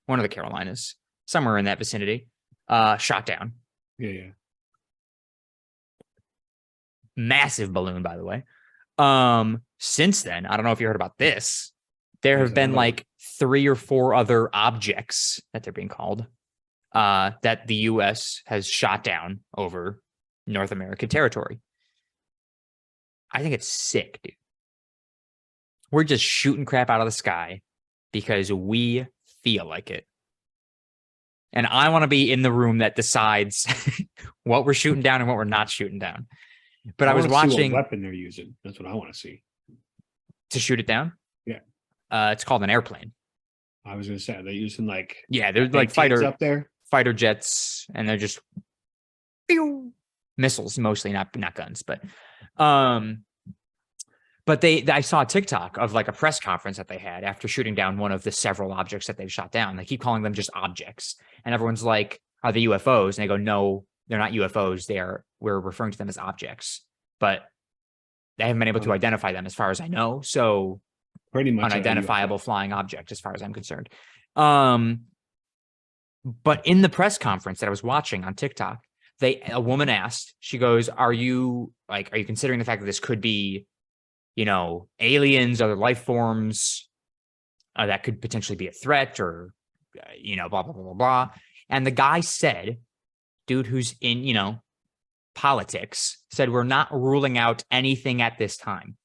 one of the Carolinas, somewhere in that vicinity, shot down. Yeah. Massive balloon, by the way. Since then, I don't know if you heard about this. There Yes, have I been know. like 3 or 4 other objects that they're being called that the US has shot down over North American territory. I think it's sick, dude. We're just shooting crap out of the sky because we feel like it. And I want to be in the room that decides what we're shooting down and what we're not shooting down. But I was wanna see what watching weapon they're using. That's what I want to see. to shoot it down. Yeah. It's called an airplane. I was gonna say, are they using like Yeah, they're big like tanks up there? fighter jets, and they're just pew, missiles mostly, not guns. But I saw a TikTok of like a press conference that they had after shooting down one of the several objects that they've shot down. They keep calling them just objects, and everyone's like, "Are they UFOs?" And they go, "No, they're not UFOs. We're referring to them as objects, but they haven't been able to identify them as far as I know. So Pretty much unidentifiable flying object as far as I'm concerned." But in the press conference that I was watching on TikTok, a woman asked, she goes, are you considering the fact that this could be, aliens, other life forms that could potentially be a threat, or, blah, blah, blah, blah, blah. And the guy said, dude who's in, politics, said, we're not ruling out anything at this time.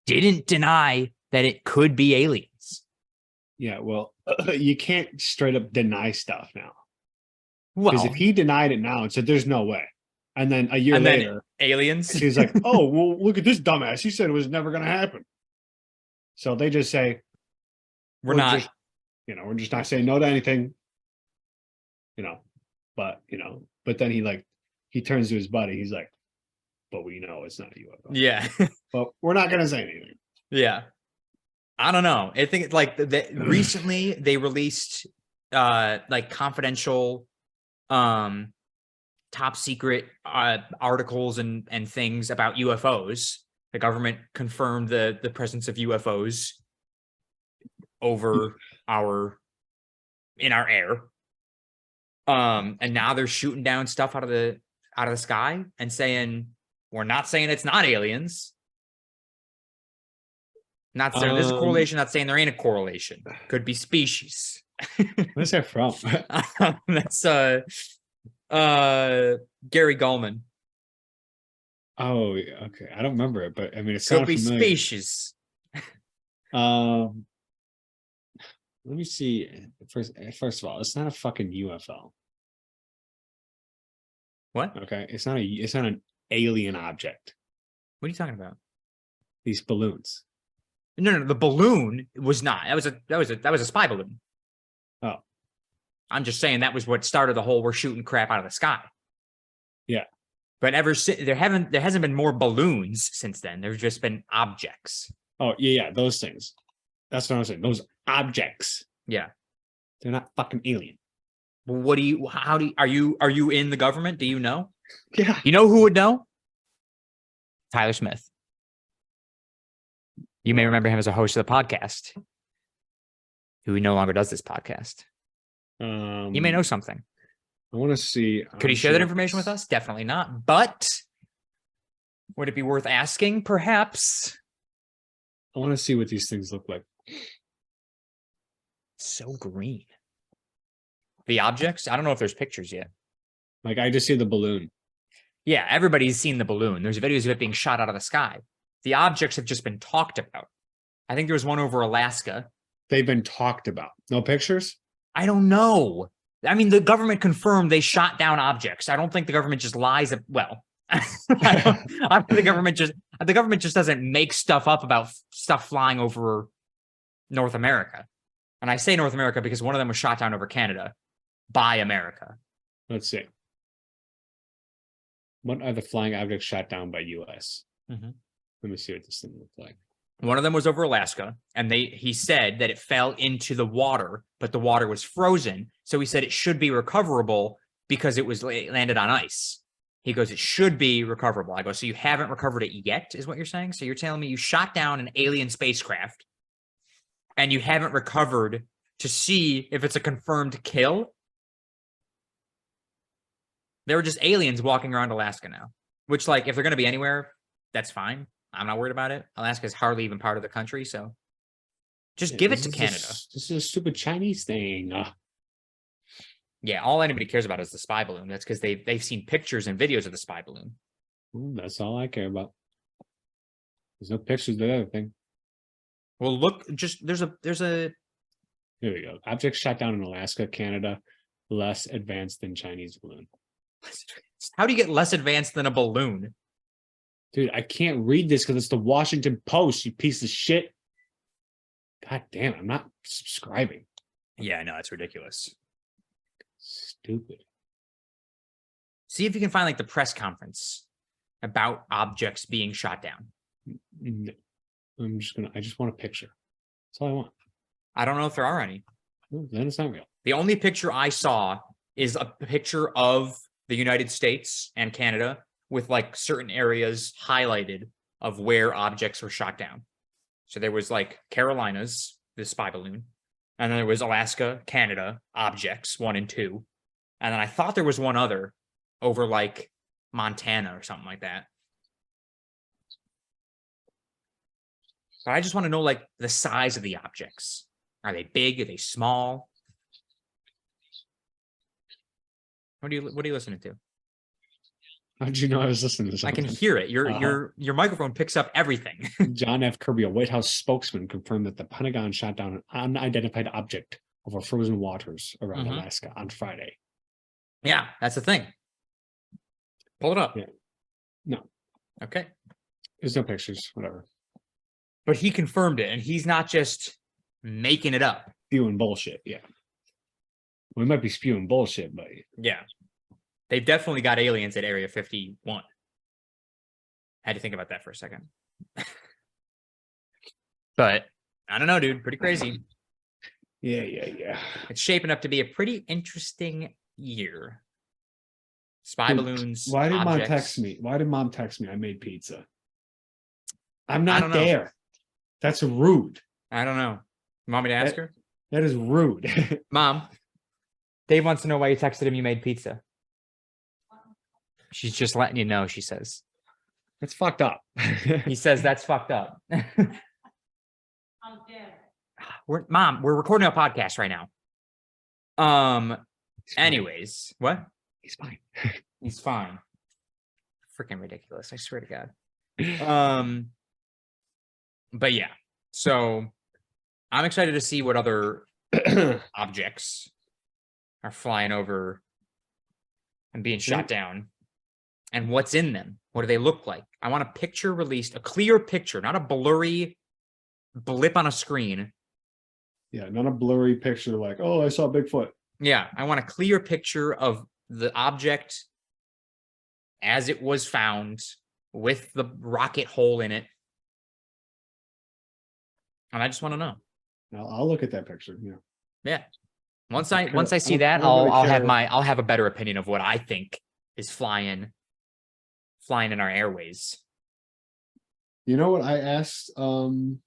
Didn't deny that it could be aliens. Yeah, well, you can't straight up deny stuff now. Well, Because if he denied it now and said there's no way, and then a year later, aliens, he's like, oh, well, look at this dumbass. He said it was never going to happen. So they just say, we're not. just, we're just not saying no to anything. But then he turns to his buddy. He's like, but we know it's not a UFO. Yeah. But we're not going to say anything. Yeah. I don't know. I think it's like recently they released like confidential top secret articles and things about UFOs. The government confirmed the presence of UFOs over in our air. And now they're shooting down stuff out of the sky and saying, we're not saying it's not aliens. Not saying there's a correlation, not saying there ain't a correlation. Could be species. Where's that from? That's Gary Gulman. Oh, okay. I don't remember it, but I mean, it Could sounded be familiar. species. Let me see. First of all, it's not a fucking UFO. What? Okay, it's not an alien object. What are you talking about? These balloons. No, the balloon was not. That was a spy balloon. Oh. I'm just saying that was what started the whole we're shooting crap out of the sky. Yeah. But ever since there hasn't been more balloons since then. There's just been objects. Oh, yeah, those things. That's what I'm saying. Those objects. Yeah. They're not fucking alien. What are you in the government? Do you know? Yeah. You know who would know? Tyler Smith. You may remember him as a host of the podcast, who no longer does this podcast. You may know something. I want to see. Could he share that information with us? Definitely not. But would it be worth asking? Perhaps. I want to see what these things look like. So green. The objects? I don't know if there's pictures yet. Like, I just see the balloon. Yeah, everybody's seen the balloon. There's videos of it being shot out of the sky. The objects have just been talked about. I think there was one over Alaska. They've been talked about. No pictures? I don't know. I mean, the government confirmed they shot down objects. I don't think the government just lies. Well, I think the government just doesn't make stuff up about stuff flying over North America. And I say North America because one of them was shot down over Canada by America. Let's see. What are the flying objects shot down by U.S.? Mhm. Let me see what this thing looks like. One of them was over Alaska, and he said that it fell into the water, but the water was frozen. So he said it should be recoverable because it landed on ice. He goes, it should be recoverable. I go, so you haven't recovered it yet, is what you're saying? So you're telling me you shot down an alien spacecraft and you haven't recovered to see if it's a confirmed kill. There were just aliens walking around Alaska now, which, like, if they're going to be anywhere, that's fine. I'm not worried about it. Alaska is hardly even part of the country, so just give it to Canada. This is a stupid Chinese thing. Yeah, all anybody cares about is the spy balloon. That's because they've seen pictures and videos of the spy balloon. That's all I care about. There's no pictures of the other thing. Well, look, just there's a Here we go. Object shot down in Alaska, Canada, less advanced than Chinese balloon. how do you get less advanced than a balloon? Dude, I can't read this because it's the Washington Post, you piece of shit. God damn, I'm not subscribing. Yeah, I know, it's ridiculous. Stupid. See if you can find like the press conference about objects being shot down. No. I just want a picture. That's all I want. I don't know if there are any. Then it's not real. The only picture I saw is a picture of the United States and Canada with like certain areas highlighted of where objects were shot down. So there was like Carolinas, the spy balloon, and then there was Alaska, Canada, objects 1 and 2. And then I thought there was one other over like Montana or something like that. But I just want to know like the size of the objects. Are they big? Are they small? What are you listening to? How did you know I was listening to I something? can hear it. Your microphone picks up everything. John F. Kirby, a White House spokesman, confirmed that the Pentagon shot down an unidentified object over frozen waters around Mhm. Alaska on Friday. Yeah, that's the thing. Pull it up. Yeah. No. Okay. There's no pictures, whatever. But he confirmed it, and he's not just making it up. Spewing bullshit, yeah. We might be spewing bullshit, but Yeah. They've definitely got aliens at Area 51. Had to think about that for a second. But I don't know, dude. Pretty crazy. yeah. It's shaping up to be a pretty interesting year. Spy Dude, balloons. Why did mom objects. text me? Why did mom text me? I made pizza. I'm I not don't know. there. That's rude. I don't know. You want me to ask her? That is rude. Mom, Dave wants to know why you texted him you made pizza. She's just letting you know, she says. That's fucked up. He says that's fucked up. I'm dead. Mom, we're recording a podcast right now. Anyways, what? He's fine. He's fine. Freaking ridiculous, I swear to God. But yeah, so I'm excited to see what other objects are flying over and being shot down and what's in them. What do they look like? I want a picture released, a clear picture, not a blurry blip on a screen. Yeah, not a blurry picture like, oh, I saw Bigfoot. Yeah, I want a clear picture of the object as it was found with the rocket hole in it. And I just want to know. I'll look at that picture. Yeah. Yeah. Once I I don't once I see I that, don't really I'll care. have a better opinion of what I think is flying in our airways. You know what I asked about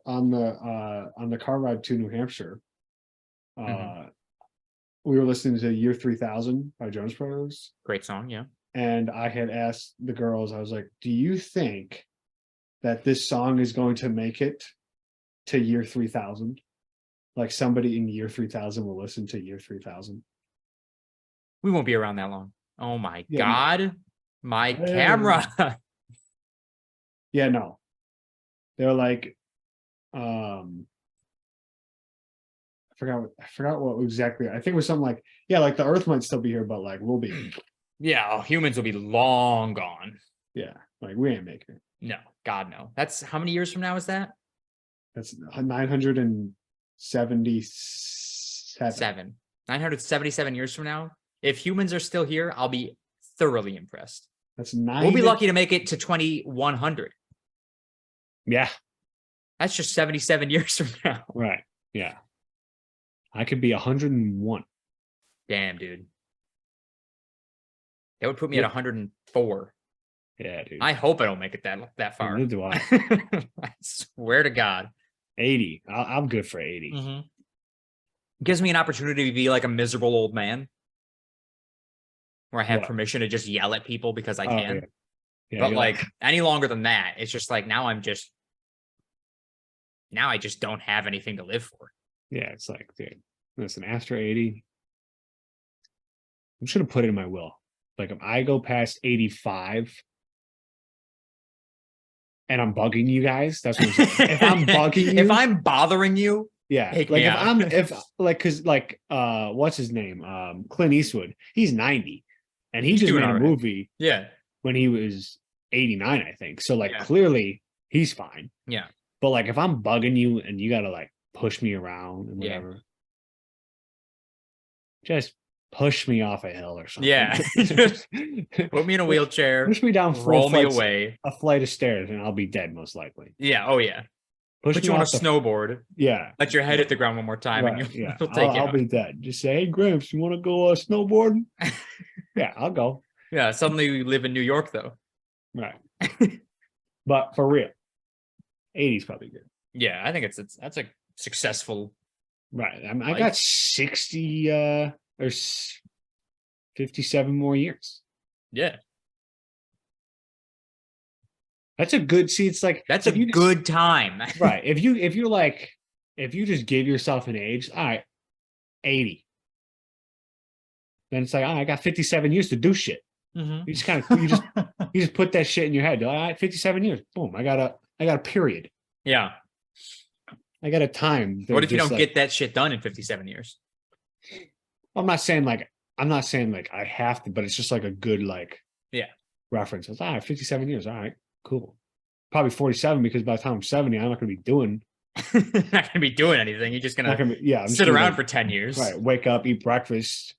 on the car ride to New Hampshire? We were listening to Year 3000 by Jonas Brothers, Great song, yeah. and I had asked the girls, I was like, do you think that this song is going to make it to Year 3000? Like somebody in Year 3000 will listen to Year 3000? We won't be around that long. Oh my Yeah. God. My Hey. camera. Yeah, no. They're like, I forgot what exactly. I think it was something like, yeah, like the Earth might still be here, but like we'll be, Yeah, humans will be long gone. yeah, like we ain't making it. No, God, no. That's how many years from now is that? That's 977. 977 years from now. If humans are still here, I'll be thoroughly impressed. That's We'll be lucky to make it to 2100. Yeah, That's just 77 years from now. right. Yeah, I could be 101. Damn, dude. That would put me at Yeah. 104. Yeah, dude. I hope I don't make it that far. Neither do I. I swear to God. 80. I'm good for 80. Mm-hmm. Gives me an opportunity to be like a miserable old man, where I have What? permission to just yell at people because I Oh, can. yeah. Yeah, But you're like any longer than that, it's just like now I just don't have anything to live for. yeah, it's like, dude, listen, after 80, I'm just gonna put it in my will. Like if I go past 85 and I'm bugging you guys, that's what I'm saying. If I'm bugging you, if I'm bothering you, yeah, take like me if out. I'm if like because like what's his name? Clint Eastwood, he's 90 and he He's just doing made a all right. movie Yeah. when he was 89, I think. So like Yeah. clearly he's fine. Yeah. But like if I'm bugging you and you gotta like push me around and Yeah. whatever, just push me off a hill or something. Yeah. Just put me in a wheelchair, Push me down roll me flights, away. a flight of stairs, and I'll be dead most likely. Yeah. Oh yeah. Push Put me you on a off the snowboard. yeah. Let your head hit the ground one more time, Right, and yeah. you'll take you I'll out. be dead. Just say, hey Gramps, you want to go snowboarding? Yeah, I'll go. Yeah. Suddenly we live in New York, though. Right. But for real, 80's probably good. Yeah, I think that's a successful. Right. I mean, I Life. got 60 or 57 more years. Yeah, That's a good see. It's like that's a if you just- good time. right. If you're like if you just give yourself an age, all right, 80. Then it's like, I got 57 years to do shit. Mhm. You just kind of you just put that shit in your head. All right, 57 years. Boom. I got a period. Yeah. I got a time. What if you just don't like- get that shit done in 57 years? I'm not saying like I have to, but it's just like a good like Yeah. reference. It's all right, 57 years. All right, cool. Probably 47 because by the time I'm 70, I'm not gonna be doing Not gonna be doing anything. You're just not gonna gonna be, yeah, I'm just sit gonna, around like, for 10 years. right, wake up, eat breakfast,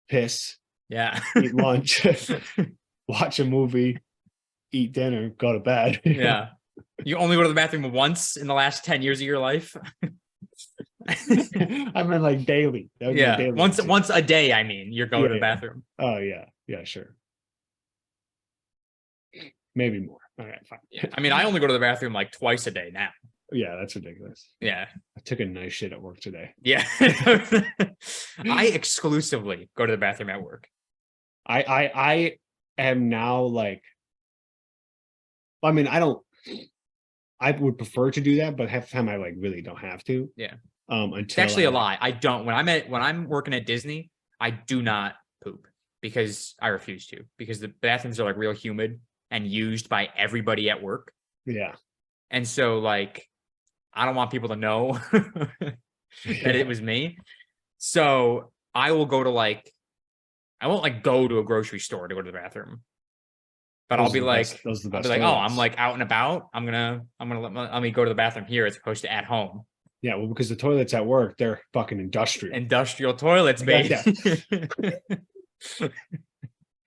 piss, Yeah. eat lunch, watch a movie, eat dinner, go to bed. Yeah. You only go to the bathroom once in the last 10 years of your life. I mean like daily. That would be Yeah. daily Once routine. a day, I mean, you're going to the Yeah. bathroom. Oh yeah, yeah, sure. Maybe more. All right, fine. Yeah. I mean, I only go to the bathroom like twice a day now. Yeah, that's ridiculous. Yeah. I took a nice shit at work today. Yeah. I exclusively go to the bathroom at work. I am now like, I mean, I would prefer to do that, but half the time I like really don't have to. Yeah. Until It's actually I, a lie. I don't. When I'm working at Disney, I do not poop because I refuse to, because the bathrooms are like real humid and used by everybody at work. Yeah. And so like I don't want people to know that it was me. So I will go to like, I won't like go to a grocery store to go to the bathroom. But Those I'll are be the like, best- those are the I'll best be like, oh, toilets. I'm like out and about. I'm gonna let me go to the bathroom here as opposed to at home. Yeah, well, because the toilets at work, they're fucking industrial. Industrial toilets, I baby. got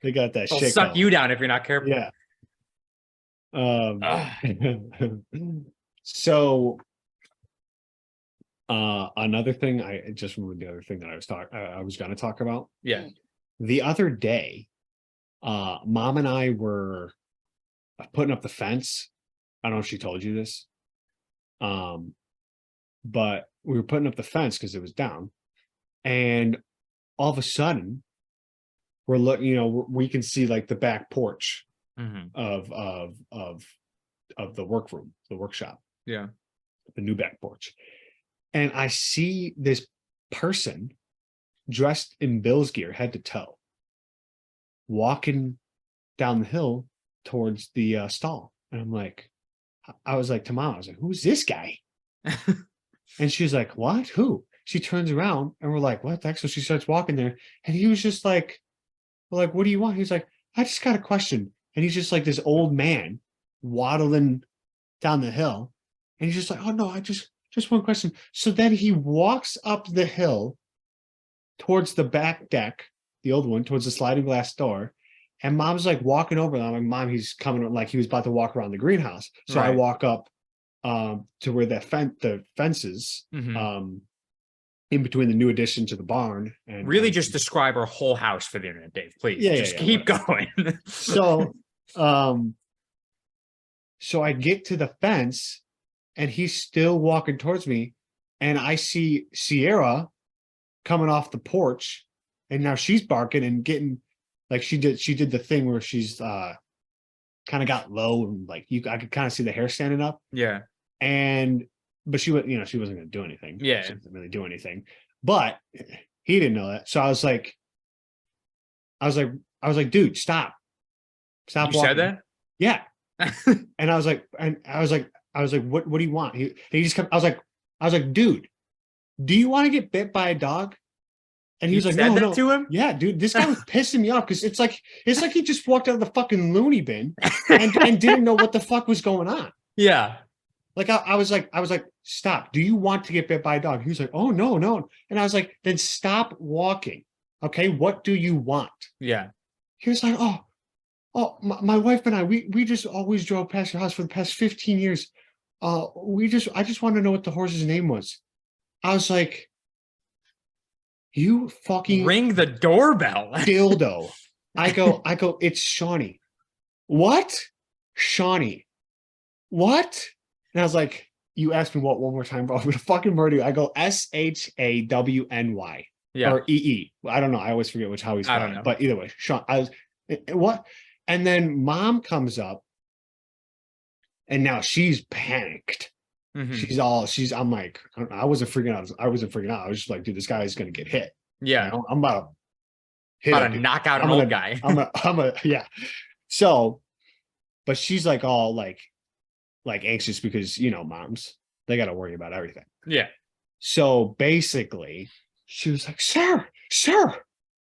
They got that They'll shit. suck going. you down if you're not careful. Yeah. Ugh. So another thing, I just remembered the other thing that I was gonna talk about. Yeah. The other day, mom and I were putting up the fence. I don't know if she told you this. But we were putting up the fence because it was down. And all of a sudden, we're looking, we can see like the back porch Mhm. of the workroom, the workshop, Yeah. the new back porch. And I see this person dressed in Bill's gear, head to toe, walking down the hill towards the stall. And I'm like, I was like to mom, I was like, who's this guy? And she's like, what? Who? She turns around and we're like, what the heck? So she starts walking there. And he was just like, we're like, what do you want? He's like, I just got a question. And he's just like this old man waddling down the hill. And he's just like, oh no, I just one question. So then he walks up the hill towards the back deck, the old one, towards the sliding glass door. And mom's like walking over. I'm like, mom, he's coming, like he was about to walk around the greenhouse. So I Right. walk up to where the fences Mhm. in between the new addition to the barn. And Really and- just describe our whole house for the internet, Dave, please. Yeah, Just yeah, keep going. so so I get to the fence and he's still walking towards me, and I see Sierra coming off the porch, and now she's barking and getting like she did the thing where she's kind of got low and like I could kind of see the hair standing up, Yeah. and but she was, she wasn't going to do anything. Yeah. She didn't really do anything, but he didn't know that. So I was like, dude, stop You walking. said that? Yeah. And I was like, what do you want? He just kept, I was like, dude, do you want to get bit by a dog? And he was like, said no, that no. to him? Yeah, dude, this guy was pissing me off because it's like he just walked out of the fucking loony bin and didn't know what the fuck was going on. Yeah. Like I was like, stop. Do you want to get bit by a dog? He was like, oh no, no. And I was like, then stop walking. Okay, what do you want? Yeah. He was like, my wife and I, we just always drove past your house for the past 15 years. I just wanted to know what the horse's name was. I was like, you fucking Ring the doorbell. dildo. I go, it's Shawnee. What? Shawnee. What? And I was like, you asked me what one more time, bro. I'm gonna fucking murder you. I go SHAWNY. Yeah. Or EE. I don't know. I always forget how he's. I don't know. But either way, Sean. I was what? And then mom comes up, and now she's panicked. Mhm. I'm like, I wasn't freaking out. I wasn't freaking out. I was just like, dude, this guy's gonna get hit. Yeah. You know? I'm about to hit About him, to dude. knock out an I'm old gonna- guy. yeah. So, but she's like all like anxious because moms, they got to worry about everything. Yeah. So basically, she was like, sir,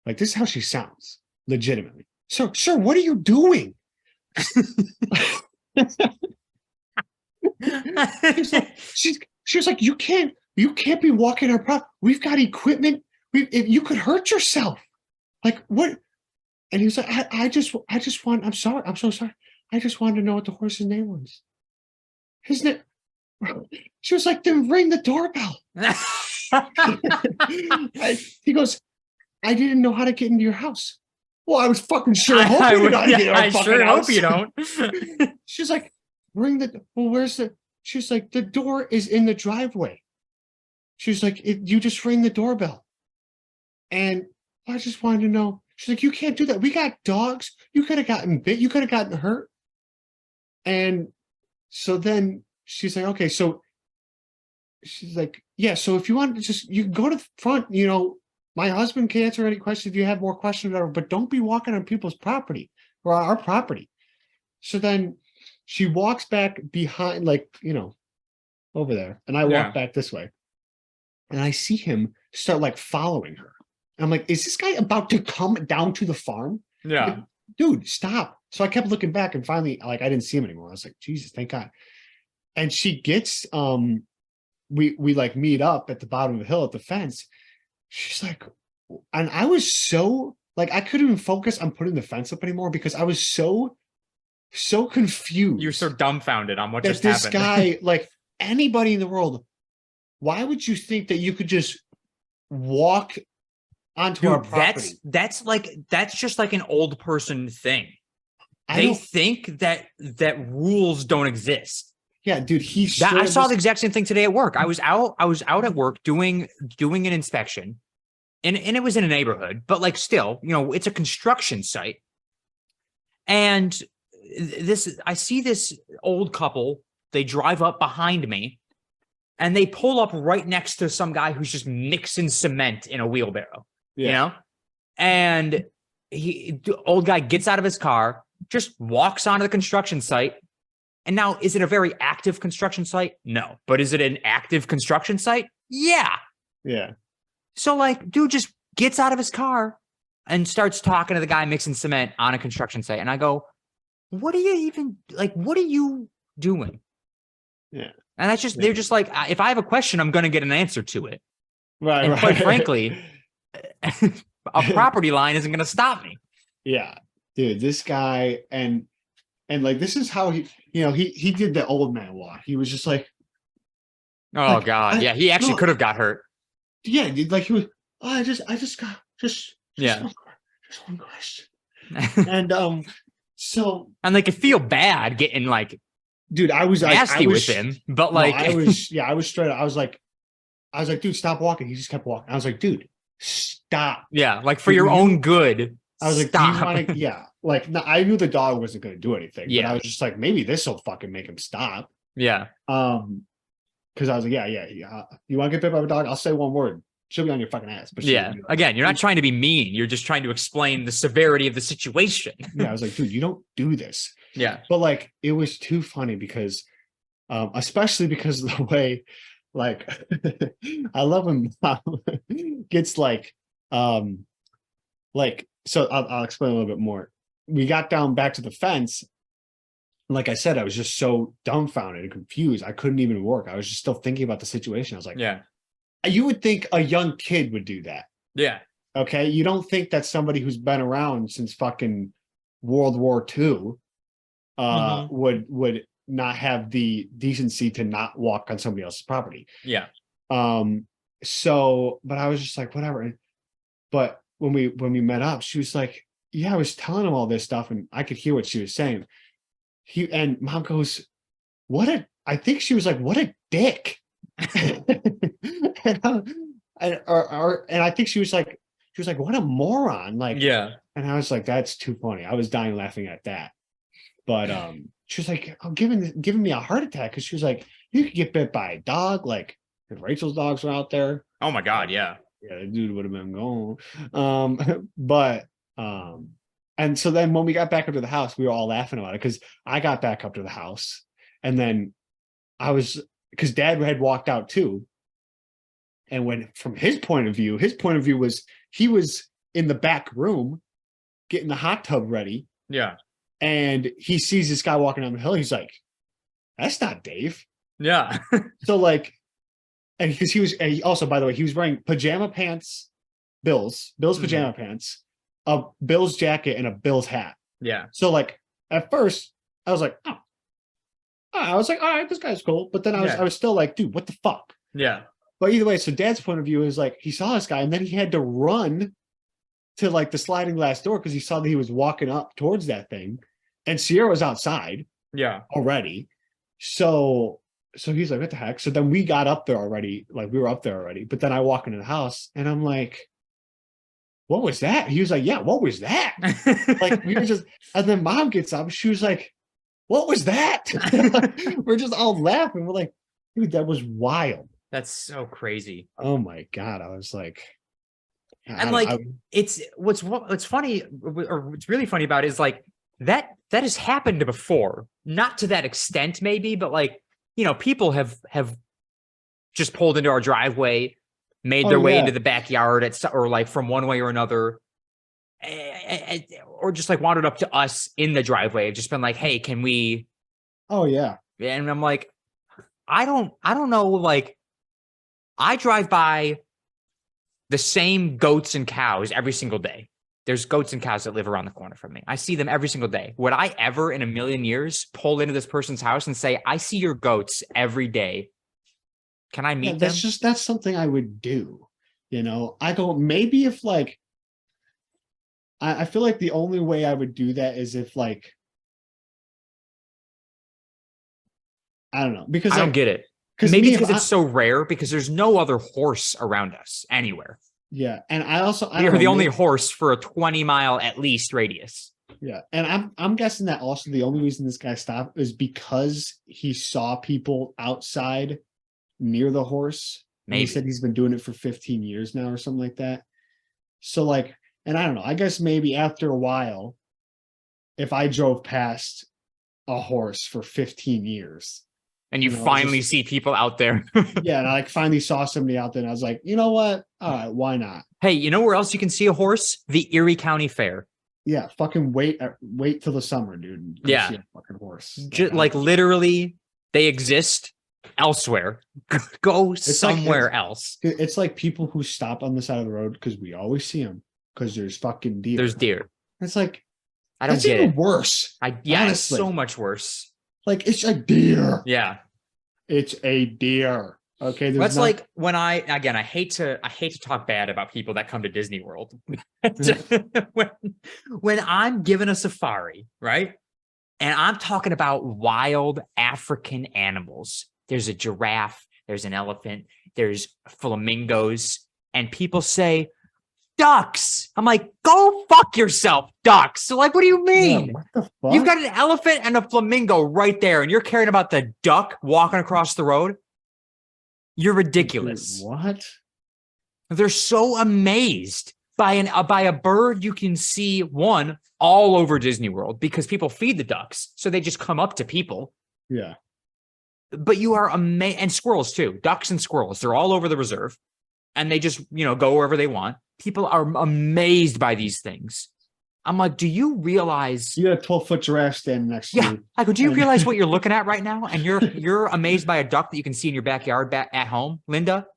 like this is how she sounds, legitimately. Sir, what are you doing? She was like, you can't be walking our property. We've got equipment. You could hurt yourself. Like what? And he was like, I'm sorry. I'm so sorry. I just wanted to know what the horse's name was. His name. She was like, then ring the doorbell. He goes, I didn't know how to get into your house. Well, I was fucking sure hoping you got into our I fucking sure house. hope you don't. She's like, where's the, she's like, the door is in the driveway. She's like, you just ring the doorbell. And I just wanted to know. She's like, you can't do that. We got dogs. You could have gotten bit. You could have gotten hurt. And so then she's like, okay, so she's like, yeah, so if you want to you can go to the front, my husband can answer any questions if you have more questions, whatever, but don't be walking on people's property or our property. So then she walks back behind, over there. And I walk back this way. And I see him start following her. And I'm like, is this guy about to come down to the farm? Yeah. Like, dude, stop. So I kept looking back and finally, I didn't see him anymore. I was like, Jesus, thank God. And she gets, we meet up at the bottom of the hill at the fence. She's like, and I was so I couldn't even focus on putting the fence up anymore because I was so confused. You're so dumbfounded on what that just this happened. guy, anybody in the world, why would you think that you could just walk onto our Dude, property? that's just like an old person thing. I They don't- think that rules don't exist. Yeah, dude, I saw the exact same thing today at work. I was out at work doing an inspection, and it was in a neighborhood, but still, it's a construction site. And I see this old couple, they drive up behind me and they pull up right next to some guy who's just mixing cement in a wheelbarrow, and the old guy gets out of his car, just walks onto the construction site. And now, is it a very active construction site? No. But is it an active construction site? Yeah. Yeah. So dude just gets out of his car and starts talking to the guy mixing cement on a construction site. And I go, what are you doing? Yeah. And that's just, they're just like, if I have a question, I'm going to get an answer to it. Right. And right. quite frankly, a property line isn't going to stop me. Yeah, dude, this guy and this is how he did the old man walk. He was just like, Oh God. Yeah. He actually could have got hurt. yeah, dude, he was, I just got Yeah. one question. And so And they could feel bad getting dude, I was like, nasty with him, but like, I was straight up. I was like, dude, stop walking. He just kept walking. I was like, dude, stop. yeah, like for your own good. I was like, stop. do you want to? Yeah, like no, I knew the dog wasn't going to do anything, but Yeah. I was just like, maybe this will fucking make him stop. Yeah. Because I was like, yeah. You want to get bit by a dog? I'll say one word. She'll be on your fucking ass. But she Yeah. won't do that. Again, you're not trying to be mean. You're just trying to explain the severity of the situation. Yeah, I was like, dude, you don't do this. Yeah. But like, it was too funny because, especially because of the way, like, I love when mom gets like, so I'll explain a little bit more. We got down back to the fence. Like I said, I was just so dumbfounded and confused. I couldn't even work. I was just still thinking about the situation. I was like, Yeah. you would think a young kid would do that. Yeah. Okay. You don't think that somebody who's been around since fucking World War II would not have the decency to not walk on somebody else's property. Yeah. So, but I was just like, whatever. But when we met up, she was like, yeah, I was telling him all this stuff and I could hear what she was saying. And mom goes, I think she was like, what a dick. and I think she was like, what a moron. Like, Yeah. and I was like, that's too funny. I was dying laughing at that. But she was like, I'm giving me a heart attack because she was like, you could get bit by a dog. Like if Rachel's dogs were out there. Oh my God. Yeah. Yeah, the dude would have been gone. And so then when we got back up to the house, we were all laughing about it because I got back up to the house and then because dad had walked out too. And when from his point of view was he was in the back room getting the hot tub ready. Yeah. And he sees this guy walking down the hill. He's like, that's not Dave. Yeah. So like, and because he also, by the way, he was wearing pajama pants, Bill's pajama pants, a Bill's jacket, and a Bill's hat. Yeah. So like at first I was like, oh, I was like, all right, this guy's cool. But then I was still like, dude, what the fuck? Yeah. But either way, so dad's point of view is like he saw this guy and then he had to run to like the sliding glass door because he saw that he was walking up towards that thing, and Sierra was outside. Yeah. Already. So he's like, what the heck? So then we got up there already, like we were up there already. But then I walk into the house and I'm like, what was that? He was like, yeah, what was that? Like we were just, and then mom gets up, she was like, what was that? We're just all laughing. We're like, dude, that was wild. That's so crazy. Oh my God. I was like, And like, it's what's funny, or what's really funny about it is like that has happened before, not to that extent, maybe, but like, you know, people have just pulled into our driveway, made their way into the backyard or like from one way or another, or just like wandered up to us in the driveway, just been like, hey, can we? Oh yeah. And I'm like, I don't know. Like, I drive by the same goats and cows every single day. There's goats and cows that live around the corner from me. I see them every single day. Would I ever in a million years pull into this person's house and say, I see your goats every day? Can I meet them? That's something I would do. You know, I go, maybe if like, I feel like the only way I would do that is if like, I don't know, because I don't get it. Maybe because it's so rare because there's no other horse around us anywhere. Yeah. And I we are the only horse for a 20-mile at least radius. Yeah. And I'm guessing that also the only reason this guy stopped is because he saw people outside near the horse. Maybe. He said he's been doing it for 15 years now or something like that. So like, and I don't know, I guess maybe after a while, if I drove past a horse for 15 years. And you finally see people out there. Yeah, and I like finally saw somebody out there and I was like, you know what? All right, why not? Hey, you know where else you can see a horse? The Erie County Fair. Yeah, fucking wait till the summer, dude. Yeah. See a fucking horse. Just, like literally, they exist elsewhere. Go somewhere else. It's like people who stop on the side of the road because we always see them because there's fucking deer. There's deer. It's like, I don't that's get even it. Worse. Yeah, it's so much worse. Like, it's a deer. Yeah. It's a deer. Okay. That's like when I hate to talk bad about people that come to Disney World. when I'm given a safari, right? And I'm talking about wild African animals. There's a giraffe, there's an elephant, there's flamingos, and people say ducks. I'm like, go fuck yourself, ducks. So, like, what do you mean? Yeah, what the fuck? You've got an elephant and a flamingo right there, and you're caring about the duck walking across the road? You're ridiculous. What? They're so amazed by a bird you can see one all over Disney World because people feed the ducks, so they just come up to people. Yeah. But you are amazed, and squirrels too. Ducks and squirrels, they're all over the reserve, and they just go wherever they want. People are amazed by these things. I'm like, do you realize? You got a 12-foot giraffe standing next to Yeah, you. like, do you realize what you're looking at right now? And you're amazed by a duck that you can see in your backyard at home, Linda.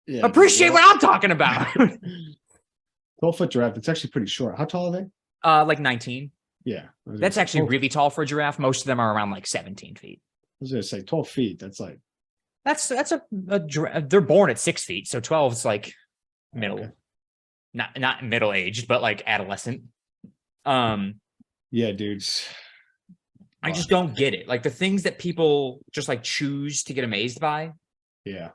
Yeah, Appreciate what I'm talking about. 12-foot giraffe. It's actually pretty short. How tall are they? Like 19. Yeah. I was gonna That's say actually 12 really tall for a giraffe. Most of them are around like 17 feet. I was gonna say 12 feet. That's like That's they're born at 6 feet, so 12 is like middle, Okay. not middle aged, but like adolescent. yeah, dudes. I just don't get it. Like the things that people just like choose to get amazed by. Yeah.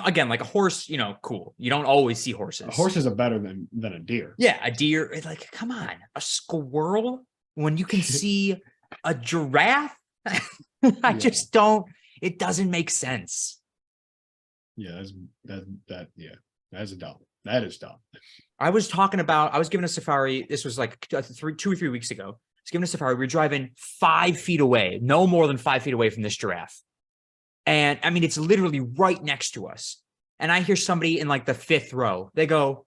Again, like a horse, cool. You don't always see horses. Horses are better than a deer. Yeah, a deer. It's like, come on, a squirrel when you can see a giraffe. I just don't. It doesn't make sense. Yeah, that's dumb. That is dumb. I was giving a safari. This was like 2 or 3 weeks ago. I was giving a safari. We were driving 5 feet away, no more than 5 feet away from this giraffe. And I mean, it's literally right next to us. And I hear somebody in like the 5th row. They go,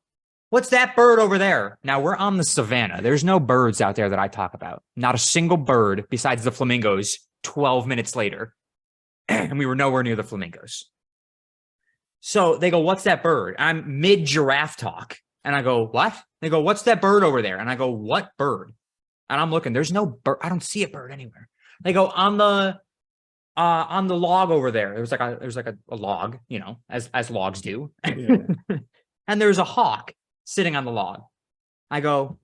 "What's that bird over there?" Now we're on the savannah. There's no birds out there that I talk about. Not a single bird besides the flamingos 12 minutes later. And we were nowhere near the flamingos. So they go, "What's that bird?" I'm mid giraffe talk. And I go, "What?" They go, "What's that bird over there?" And I go, "What bird?" And I'm looking, there's no bird. I don't see a bird anywhere. They go, on the log over there. There was like a log, as logs do. Yeah. And there's a hawk sitting on the log. I go,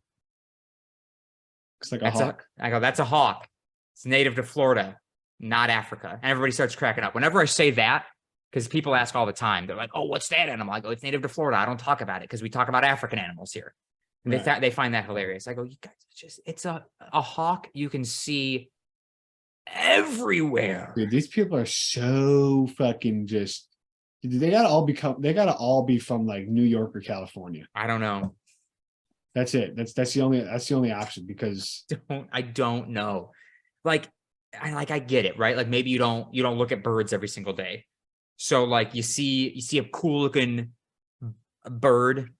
It's like a that's hawk. I go, "That's a hawk. It's native to Florida, not Africa." And everybody starts cracking up. Whenever I say that, because people ask all the time, they're like, "Oh, what's that animal?" I go, "It's native to Florida. I don't talk about it because we talk about African animals here." And Right. they find that hilarious. I go, "You guys, it's a hawk you can see everywhere." Dude, these people are so fucking just. They gotta all be from like New York or California. I don't know. That's it. That's the only option because I don't know. Like, I get it, right? Like maybe you don't look at birds every single day. So like you see a cool looking bird,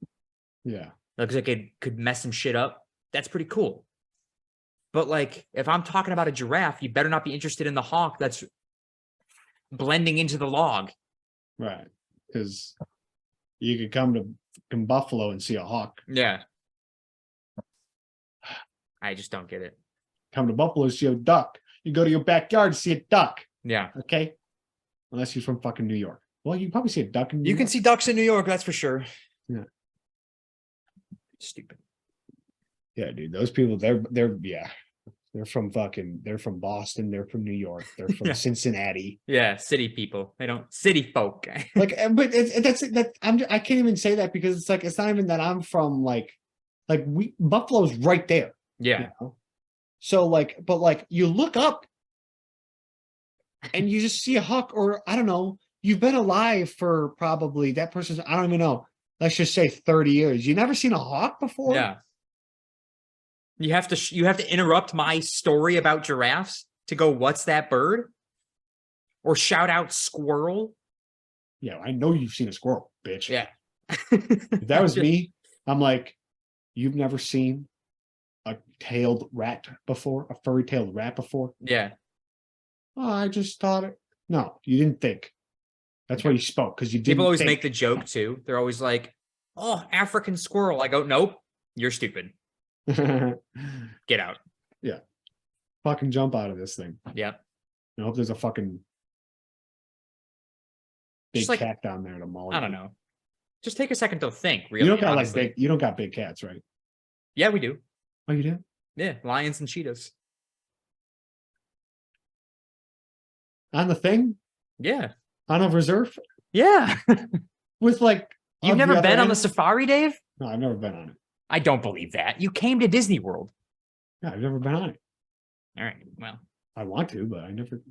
yeah. looks like it could mess some shit up. That's pretty cool. But like if I'm talking about a giraffe, you better not be interested in the hawk that's blending into the log. Right. Because you could come to Buffalo and see a hawk. Yeah. I just don't get it. Come to Buffalo, see a duck. You go to your backyard, see a duck. Yeah. Okay. Unless you're from fucking New York. Well, you can probably see a duck in New You can York. see ducks in New York, that's for sure. Yeah. Stupid. Yeah, dude. Those people, they're from Boston. They're from New York. They're from Yeah. Cincinnati. Yeah, city people. They don't city folk. But I can't even say that because it's like it's not even that I'm from Buffalo's right there. Yeah. You know? So but you look up and you just see a hawk, or I don't know, you've been alive for probably that person's, I don't even know, let's just say 30 years. You never seen a hawk before? Yeah. You have to interrupt my story about giraffes to go, "What's that bird?" Or shout out squirrel. Yeah, I know you've seen a squirrel, bitch. Yeah. If that was me, I'm like, you've never seen a tailed rat before, a furry tailed rat before? Yeah. Oh, I just thought it. No, you didn't think. That's why you spoke, because you didn't People always think. make the joke too. They're always like, "Oh, African squirrel." I go, "Nope, you're stupid. Get out." Fucking jump out of this thing. Yeah. I hope there's a fucking big Just like, cat down there to maul I don't know. Just take a second to think. Really, You don't got honestly. you don't got big cats, right? Yeah, we do. Oh, you do? Yeah, lions and cheetahs. On the thing? Yeah, On a reserve? yeah. With like You've of the never other been on the animals? safari, Dave? No, I've never been on it. I don't believe that. You came to Disney World. No, I've never been on it. All right. Well, I want to, but I never,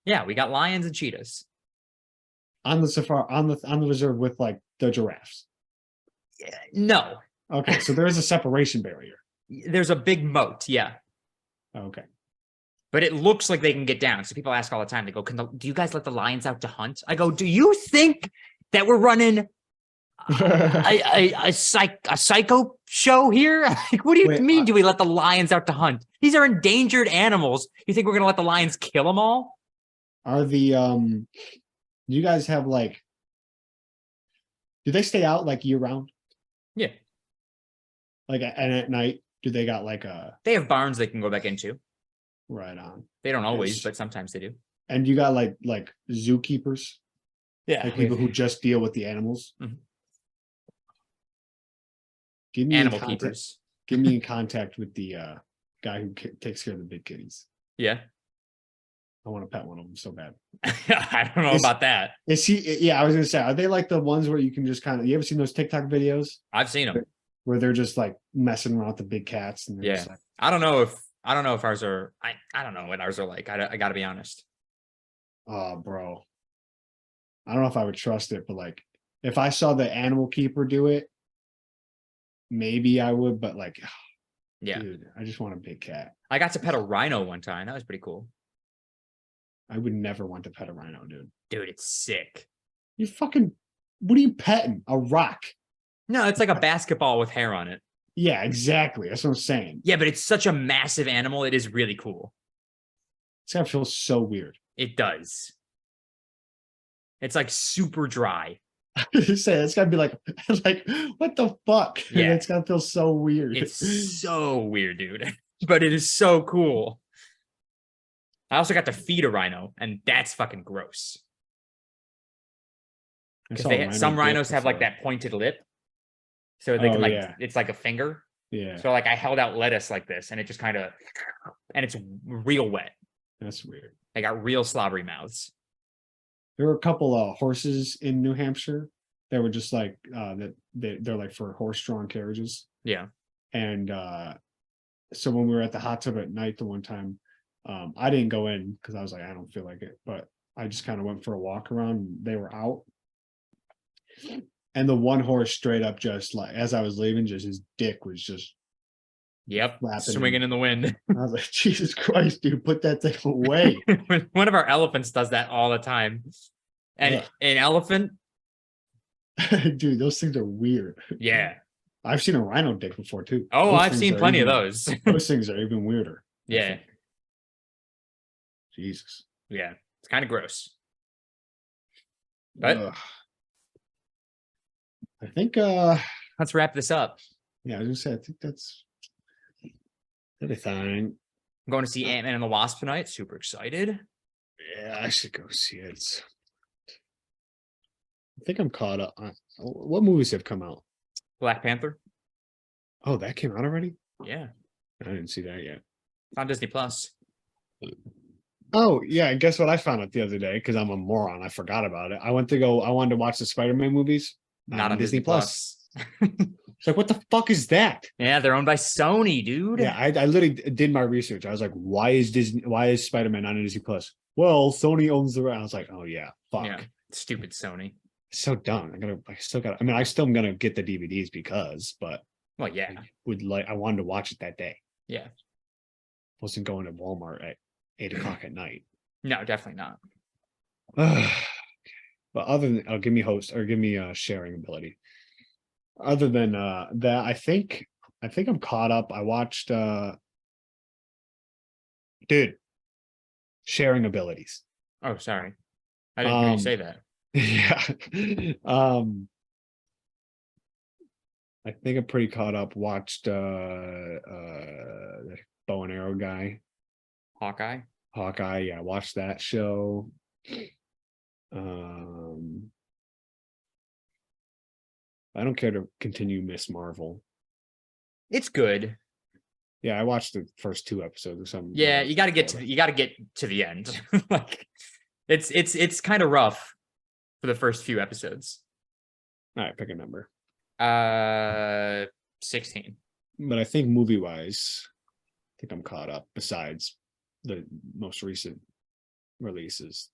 yeah, we got lions and cheetahs. on the safari on the reserve with like the giraffes. No, Okay, so there is a separation barrier. there's a big moat. Yeah. Okay. But it looks like they can get down. So people ask all the time, they go, do you guys let the lions out to hunt? I go, do you think that we're running a psycho show here? Like, what do you Wait, mean? Do we let the lions out to hunt? These are endangered animals. You think we're gonna let the lions kill them all? Are the do you guys have like, do they stay out like year round? Yeah, Like and at night, do they got like a they have barns they can go back into. right on? They don't always, Yes. but sometimes they do. And you got like zookeepers, Yeah, like people who just deal with the animals. Mhm. Give me animal in contact, keepers. Get me in contact with the guy who takes care of the big kitties. Yeah, I want to pet one of them so bad. I don't know Is- about that. Is he? Yeah, I was gonna say, are they like the ones where you can just kind of? You ever seen those TikTok videos I've seen them. where they're just like messing around with the big cats? And they're just like, I don't know if ours are. I don't know what ours are like. I got to be honest. oh, bro, I don't know if I would trust it, but like, if I saw the animal keeper do it, maybe I would. But like, Yeah, dude, I just want a big cat. I got to pet a rhino one time. That was pretty cool. I would never want to pet a rhino, dude. Dude, it's sick. You fucking, what are you petting? A rock? No, it's like a basketball with hair on it. Yeah, exactly. That's what I'm saying. Yeah, but it's such a massive animal. It is really cool. It's gotta feel so weird. It does. It's like super dry. Say it's gotta be like what the fuck? Yeah. It's gotta feel so weird. It's so weird, dude. But it is so cool. I also got to feed a rhino, and that's fucking gross. I 'Cause saw they a had- rhino some dip rhinos have like before. that pointed lip. So they Oh, can like yeah. it's like a finger. Yeah, So like I held out lettuce like this, and it just kind of and it's real wet. that's weird. They got real slobbery mouths. There were a couple of horses in New Hampshire that were just like they're like for horse-drawn carriages. Yeah. And so when we were at the hot tub at night the one time, I didn't go in because I was like, I don't feel like it, but I just kind of went for a walk around. And they were out. And the one horse straight up just like as I was leaving, just his dick was just Yep. Flapping Swinging in the wind. I was like, Jesus Christ, dude, put that thing away. One of our elephants does that all the time. And Ugh. an elephant, Dude, those things are weird. yeah. I've seen a rhino dick before too. Oh, Those I've things seen are plenty of even- those. Those things are even weirder. I Yeah. think. Jesus. Yeah. It's kind of gross. But Ugh. I think let's wrap this up. yeah, I was gonna say I think that's everything. I'm going to see Ant-Man and the Wasp tonight. Super excited. Yeah, I should go see it. I think I'm caught up. What movies have come out? Black Panther. Oh, that came out already? Yeah. I didn't see that yet. It's on Disney Plus. Oh, yeah. And guess what I found out the other day? Because I'm a moron. I forgot about it. I wanted to watch the Spider-Man movies. Not on Disney Plus. It's like, what the fuck is that? Yeah, they're owned by Sony, dude. Yeah, I literally did my research. I was like, why is Spider-Man on Disney Plus? Well, Sony owns the right. I was like, oh yeah, fuck. Yeah. Stupid Sony. So dumb. I still am gonna get the DVDs but Well, yeah. I wanted to watch it that day. Yeah. Wasn't going to Walmart at 8 o'clock at night. No, definitely not. But other than give me host or give me sharing ability. Other than that, I think I'm caught up. I watched dude, sharing abilities. Oh, sorry. I didn't hear you say that. Yeah. I think I'm pretty caught up. Watched the bow and arrow guy. Hawkeye. Hawkeye, yeah, watched that show. I don't care to continue Miss Marvel. It's good. Yeah, I watched the first 2 episodes or something. Yeah, you got to get to the end. Like it's kind of rough for the first few episodes. All right, pick a number. 16. But I think movie wise, I think I'm caught up. Besides the most recent releases.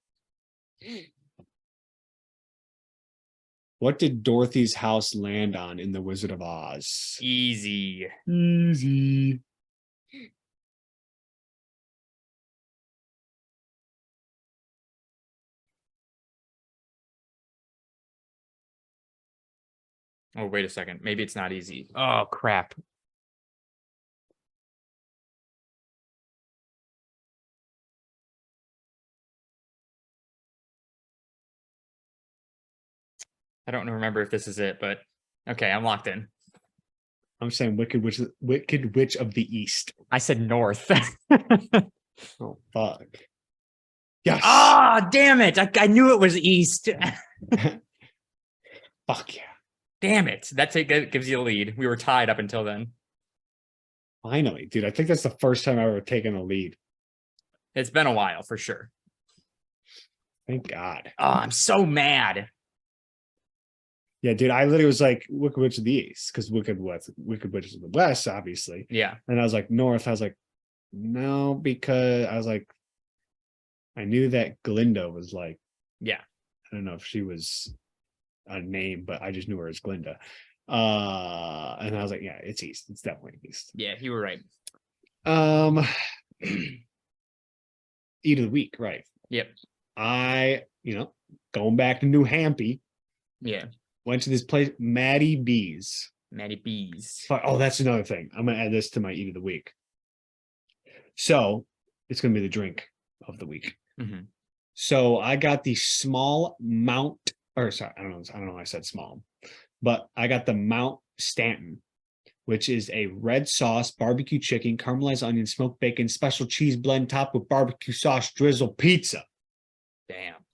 What did Dorothy's house land on in The Wizard of Oz? Easy. Easy. Oh, wait a second. Maybe it's not easy. Oh, crap. I don't remember if this is it, but okay, I'm locked in. I'm saying Wicked Witch of the East. I said north. Oh fuck. Yes. Ah, damn it. I knew it was east. Fuck yeah. Damn it. That gives you a lead. We were tied up until then. Finally, dude. I think that's the first time I've ever taken a lead. It's been a while for sure. Thank God. Oh, I'm so mad. Yeah, dude. I literally was like Wicked Witch of the East because Wicked Witch is in the West, obviously. Yeah. And I was like North. I was like, no, because I was like, I knew that Glinda was like, Yeah. I don't know if she was a name, but I just knew her as Glinda. And I was like, yeah, it's East. It's definitely East. Yeah, you were right. Eat of the week, right? Yep. Going back to New Hampy, Yeah. went to this place, Maddie B's. Maddie Bees. Oh, that's another thing. I'm gonna add this to my eat of the week. So it's gonna be the drink of the week. Mhm. So I got the small Mount, or sorry, I don't know why I said small, but I got the Mount Stanton, which is a red sauce, barbecue chicken, caramelized onion, smoked bacon, special cheese blend topped with barbecue sauce drizzle pizza. Damn.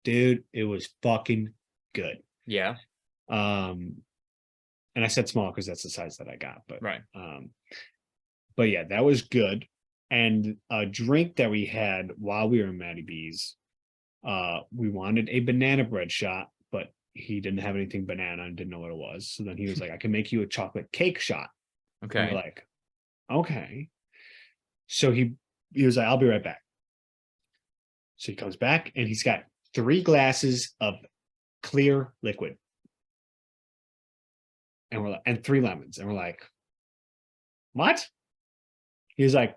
Dude, it was fucking good. Yeah. And I said small because that's the size that I got, but Right. but yeah, that was good. And a drink that we had while we were in Maddie B's, we wanted a banana bread shot, but he didn't have anything banana and didn't know what it was. So then he was like, I can make you a chocolate cake shot. And Okay. we're like, okay. So he was like, I'll be right back. So he comes back and he's got 3 glasses of clear liquid. And we're like, and 3 lemons. And we're like, what? He was like,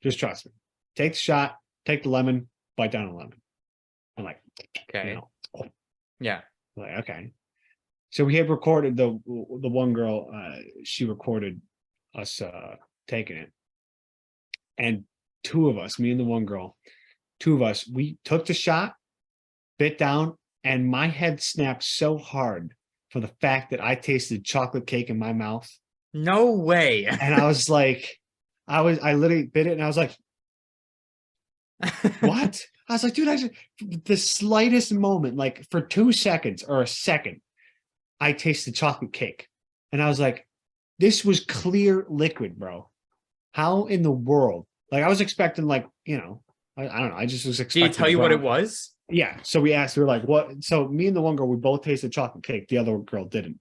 just trust me. Take the shot, take the lemon, bite down a lemon. I'm like, Okay. oh. Yeah. Like, okay. So we had recorded the one girl, she recorded us taking it. And 2 of us, me and the one girl, 2 of us, we took the shot, bit down, and my head snapped so hard for the fact that I tasted chocolate cake in my mouth. No way. And I was like, I literally bit it and I was like, what? I was like, dude, the slightest moment, like for 2 seconds or a second, I tasted chocolate cake. And I was like, this was clear liquid, bro. How in the world? Like I was expecting like, I don't know. I just was Did expecting. he tell you what it was? Yeah. So we asked, we were like, what? So me and the one girl, we both tasted chocolate cake. The other girl didn't.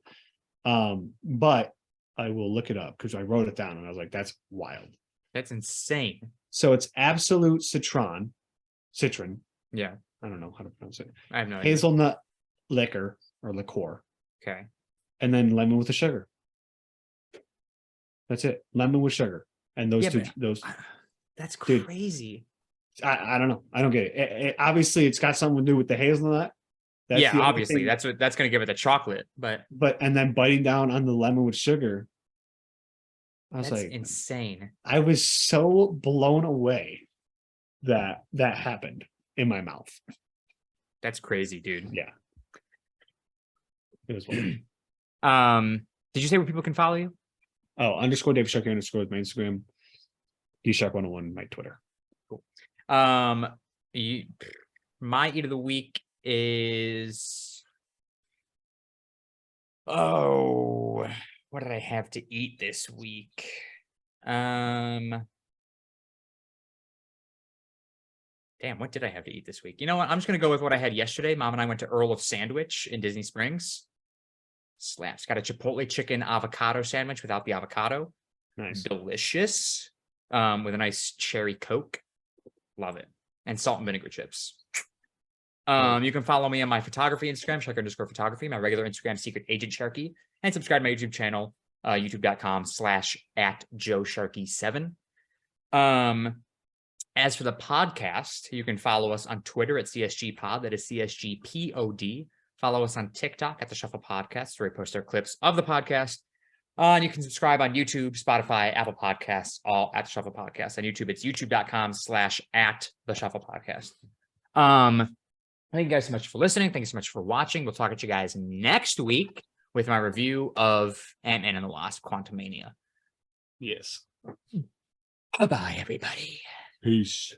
But I will look it up because I wrote it down and I was like, that's wild. That's insane. So it's absolute citron. Yeah. I don't know how to pronounce it. I have no idea. Hazelnut liquor or liqueur. Okay. And then lemon with the sugar. That's it. Lemon with sugar. And those Yeah, two, but- those, That's Dude. crazy. I don't know. I don't get it. Obviously, it's got something to do with the hazelnut. That's Yeah, the only obviously. thing. That's going to give it the chocolate, but And then biting down on the lemon with sugar. I was that's like, insane. I was so blown away that happened in my mouth. That's crazy, dude. Yeah. It was wild. Did you say where people can follow you? Oh, _ Dave Sharkey _ with my Instagram. DShark101 my Twitter. My eat of the week is What did I have to eat this week? Damn, what did I have to eat this week? You know what? I'm just gonna go with what I had yesterday. Mom and I went to Earl of Sandwich in Disney Springs. Slaps. Got a Chipotle chicken avocado sandwich without the avocado. Nice. Delicious. With a nice cherry Coke. Love it. And salt and vinegar chips. You can follow me on my photography Instagram, Sharky_photography, my regular Instagram, Secret Agent Sharky, and subscribe to my YouTube channel, youtube.com/@JoeSharky7. As for the podcast, you can follow us on Twitter at CSG Pod. That is CSGPOD. Follow us on TikTok at The Shuffle Podcast, where we post our clips of the podcast. And you can subscribe on YouTube, Spotify, Apple Podcasts, all at The Shuffle Podcast. On YouTube, it's youtube.com/@TheShufflePodcast. Thank you guys so much for listening. Thank you so much for watching. We'll talk to you guys next week with my review of Ant-Man and the Wasp: Quantumania. Yes. Bye-bye, everybody. Peace.